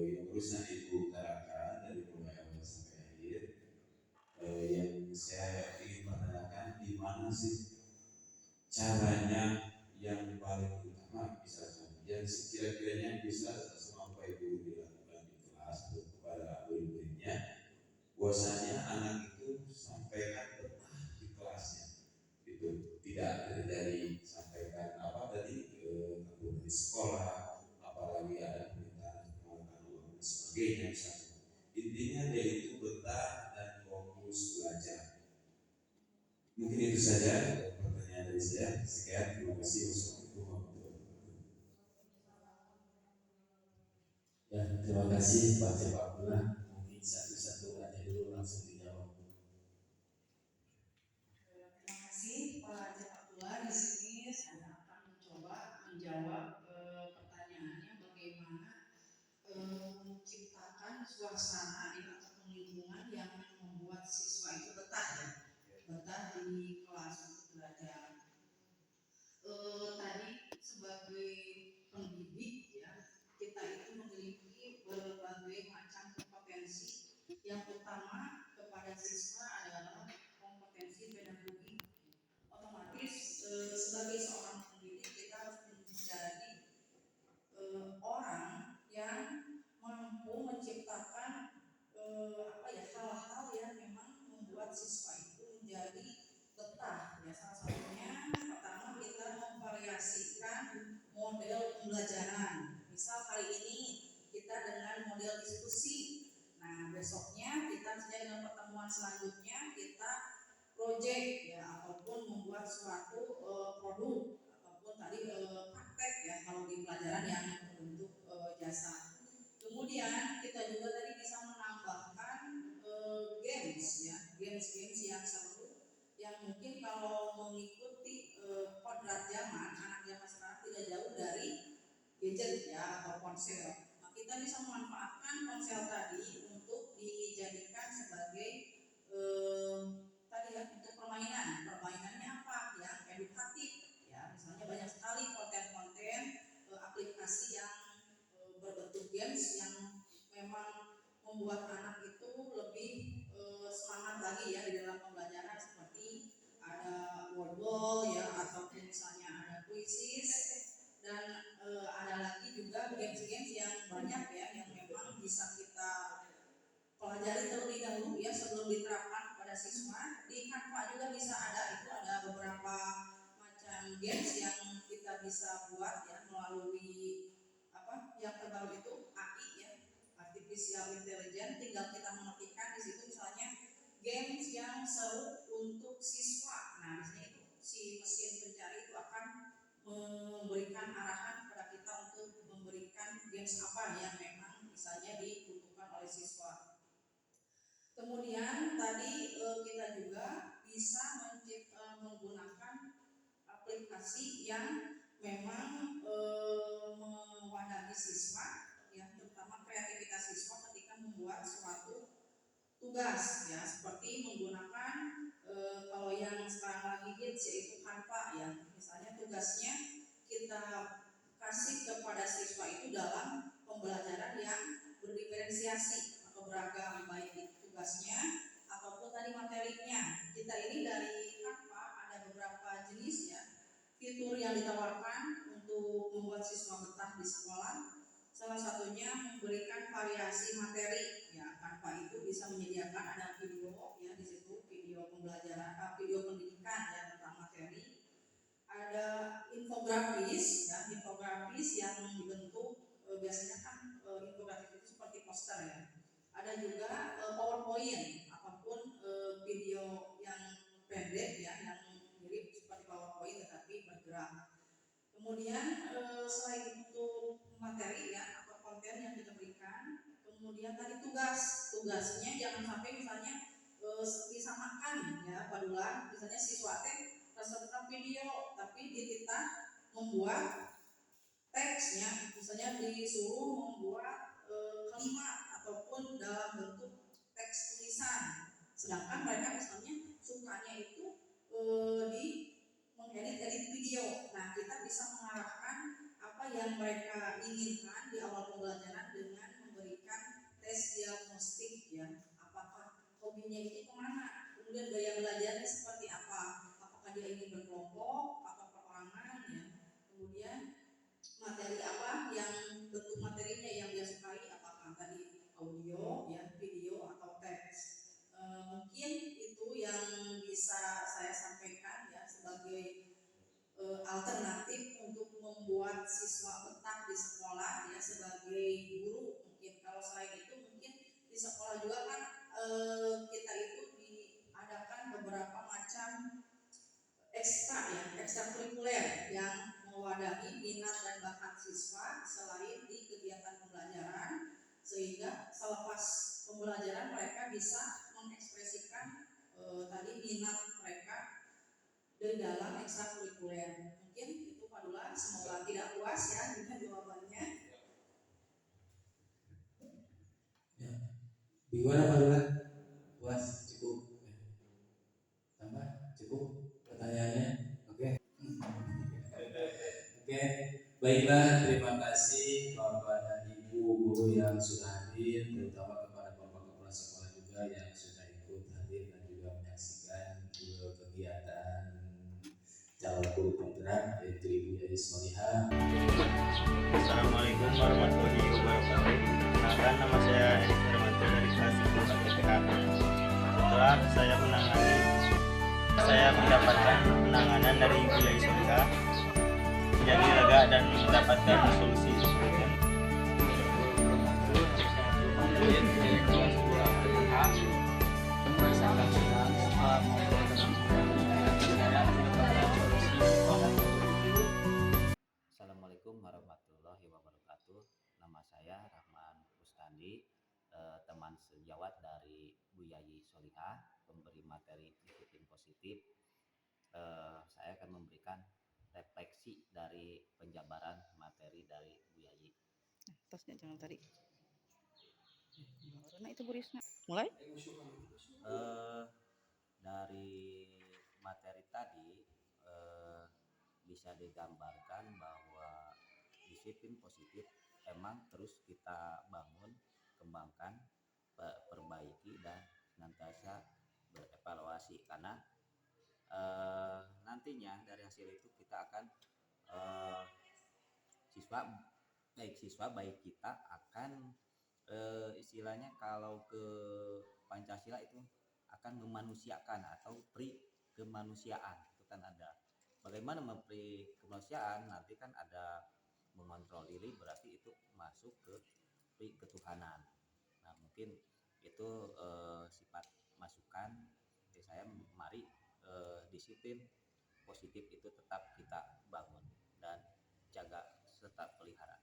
yang berusaha ibu utarakan dari mulai awal sampai akhir, yang saya ingin pertanyakan, di mana sih caranya yang paling utama misalkan yang sekira-kiranya bisa sampai ibu dilakukan di kelas kepada murid-muridnya, bahwasanya anak itu sampaikan betah di kelasnya gitu. saja pertanyaan dari saya. Sekian, terima kasih. Wassalamualaikum warahmatullahi wabarakatuh. Ya, terima kasih Pak Cep Abdullah. Mungkin satu-satu aja dulu langsung dijawab. Terima kasih Pak Cep Abdullah. Di sini saya akan mencoba menjawab pertanyaannya bagaimana menciptakan suasana atau lingkungan yang membuat siswa itu betah di kelas untuk belajar. Tadi sebagai pendidik ya, kita itu memiliki berbagai macam kompetensi. Yang utama kepada siswa adalah kompetensi pedagogik. Otomatis sebagai seorang pendidik kita harus menjadi orang yang mampu menciptakan hal-hal yang memang membuat siswa itu menjadi betah. Ya, salah satunya pertama kita memvariasikan model pembelajaran. Misal hari ini kita dengan model diskusi. Nah, besoknya kita misalnya dengan pertemuan selanjutnya kita project ya, ataupun membuat suatu produk ataupun tadi praktek ya kalau di pelajaran yang berbentuk jasa. Kemudian kita juga tadi bisa menambahkan games ya, games yang seru yang mungkin kalau mengikuti kodrat zaman, anak zaman sekarang tidak jauh dari gadget ya atau ponsel. Nah, kita bisa memanfaatkan ponsel tadi untuk dijadikan sebagai tadi ya untuk permainan. Permainannya apa? Yang edukatif ya. Misalnya banyak sekali konten-konten aplikasi yang berbentuk games yang memang membuat anak itu lebih semangat lagi ya di dalam pembelajaran, seperti ada wordball ya ataupun misalnya ada quizzes dan ada lagi juga games-games yang banyak ya yang memang bisa kita pelajari terlebih dahulu ya sebelum diterapkan kepada siswa. Di Canva juga bisa ada, itu ada beberapa macam games yang kita bisa buat ya melalui yang terbaru itu AI ya, artificial intelligence. Tinggal kita mengetikkan di situ misalnya games yang seru untuk siswa. Nah, di sini itu si mesin pencari itu akan memberikan arahan kepada kita untuk memberikan games apa yang memang misalnya dibutuhkan oleh siswa. Kemudian tadi kita juga bisa menggunakan aplikasi yang memang mewadahi siswa ya, terutama kreativitas siswa ketika membuat suatu tugas ya, seperti menggunakan kalau yang sekarang lagi hits yaitu Canva ya. Misalnya tugasnya kita kasih kepada siswa itu dalam pembelajaran yang berdiferensiasi atau beragam, baik itu tugasnya ataupun tadi materinya. Kita ini dari Canva ada beberapa jenis ya fitur yang ditawarkan untuk membuat siswa betah di sekolah. Salah satunya memberikan variasi materi ya. Canva itu bisa menyediakan ada video ya, di situ video pembelajaran, video pendidikan ya tentang materi. Ada infografis ya, infografis yang dibentuk biasanya kan infografis itu seperti poster ya. Ada juga PowerPoint ataupun video yang pendek ya, yang mirip seperti PowerPoint tetapi bergerak. Kemudian selain itu materi ya atau konten yang kita berikan, kemudian tadi tugasnya jangan sampai misalnya disamakan ya padulan, misalnya siswa peserta video tapi kita membuat teksnya, misalnya disuruh membuat kalimat ataupun dalam bentuk teks tulisan, sedangkan mereka misalnya sukanya itu di mengedit video. Nah, kita bisa mengarahkan apa yang mereka inginkan di awal pembelajaran dengan memberikan tes diagnostik ya, apakah hobinya itu kemana, kemudian gaya belajarnya seperti apa, apakah dia ingin berkelompok atau perorangan ya, kemudian materi apa yang bentuk materinya yang dia sukai, apakah tadi audio ya, video atau teks. Mungkin itu yang bisa saya sampaikan ya sebagai alternatif untuk membuat siswa betah di sekolah ya sebagai guru. Mungkin kalau selain itu mungkin di sekolah juga kan kita itu diadakan beberapa macam ekstrakurikuler yang mewadahi minat dan bakat siswa selain di kegiatan pembelajaran, sehingga selepas pembelajaran mereka bisa mengekspresikan tadi minat mereka di dalam ekstrakurikuler. Mungkin itu Pak Dula, semoga tidak puas ya dengan jawabannya. Ya. Gimana Pak Dula? Puas? Cukup? Tambah? Cukup pertanyaannya? Oke. Oke. Baiklah, terima kasih Bapak dan Ibu guru yang sudah hadir, terutama kepada Bapak Kepala Sekolah juga yang sudah ikut hadir dan juga menyaksikan kegiatan calon guru kontrak yaitu Ibu Yadi Solihah. Assalamualaikum warahmatullahi wabarakatuh. Perkenalkan, nama saya Erik Hermanto dari kelas 10 TPK. Kebetulan saya mendapatkan penanganan dari Ibu Yadi Solihah, menjadi lega dan mendapatkan solusi. Assalamualaikum warahmatullahi wabarakatuh. Nama saya Rahman Rustandi, teman sejawat dari Bu Yadi Solihah, pemberi materi disiplin positif. Saya akan memberikan refleksi dari penjabaran materi dari Bu Yadi. Tasnya jangan tadi. Karena itu Bu Risna. Mulai? Dari materi tadi bisa digambarkan bahwa disiplin positif emang terus kita bangun, kembangkan, perbaiki dan senantiasa berevaluasi, karena nantinya dari hasil itu kita akan siswa baik kita akan istilahnya kalau ke Pancasila itu akan memanusiakan atau pri kemanusiaan. Itu kan ada bagaimana mempri kemanusiaan, nanti kan ada mengontrol diri, berarti itu masuk ke pri ketuhanan. Nah, mungkin itu sifat masukan dari saya. Mari disiplin positif itu tetap kita bangun dan jaga serta pelihara.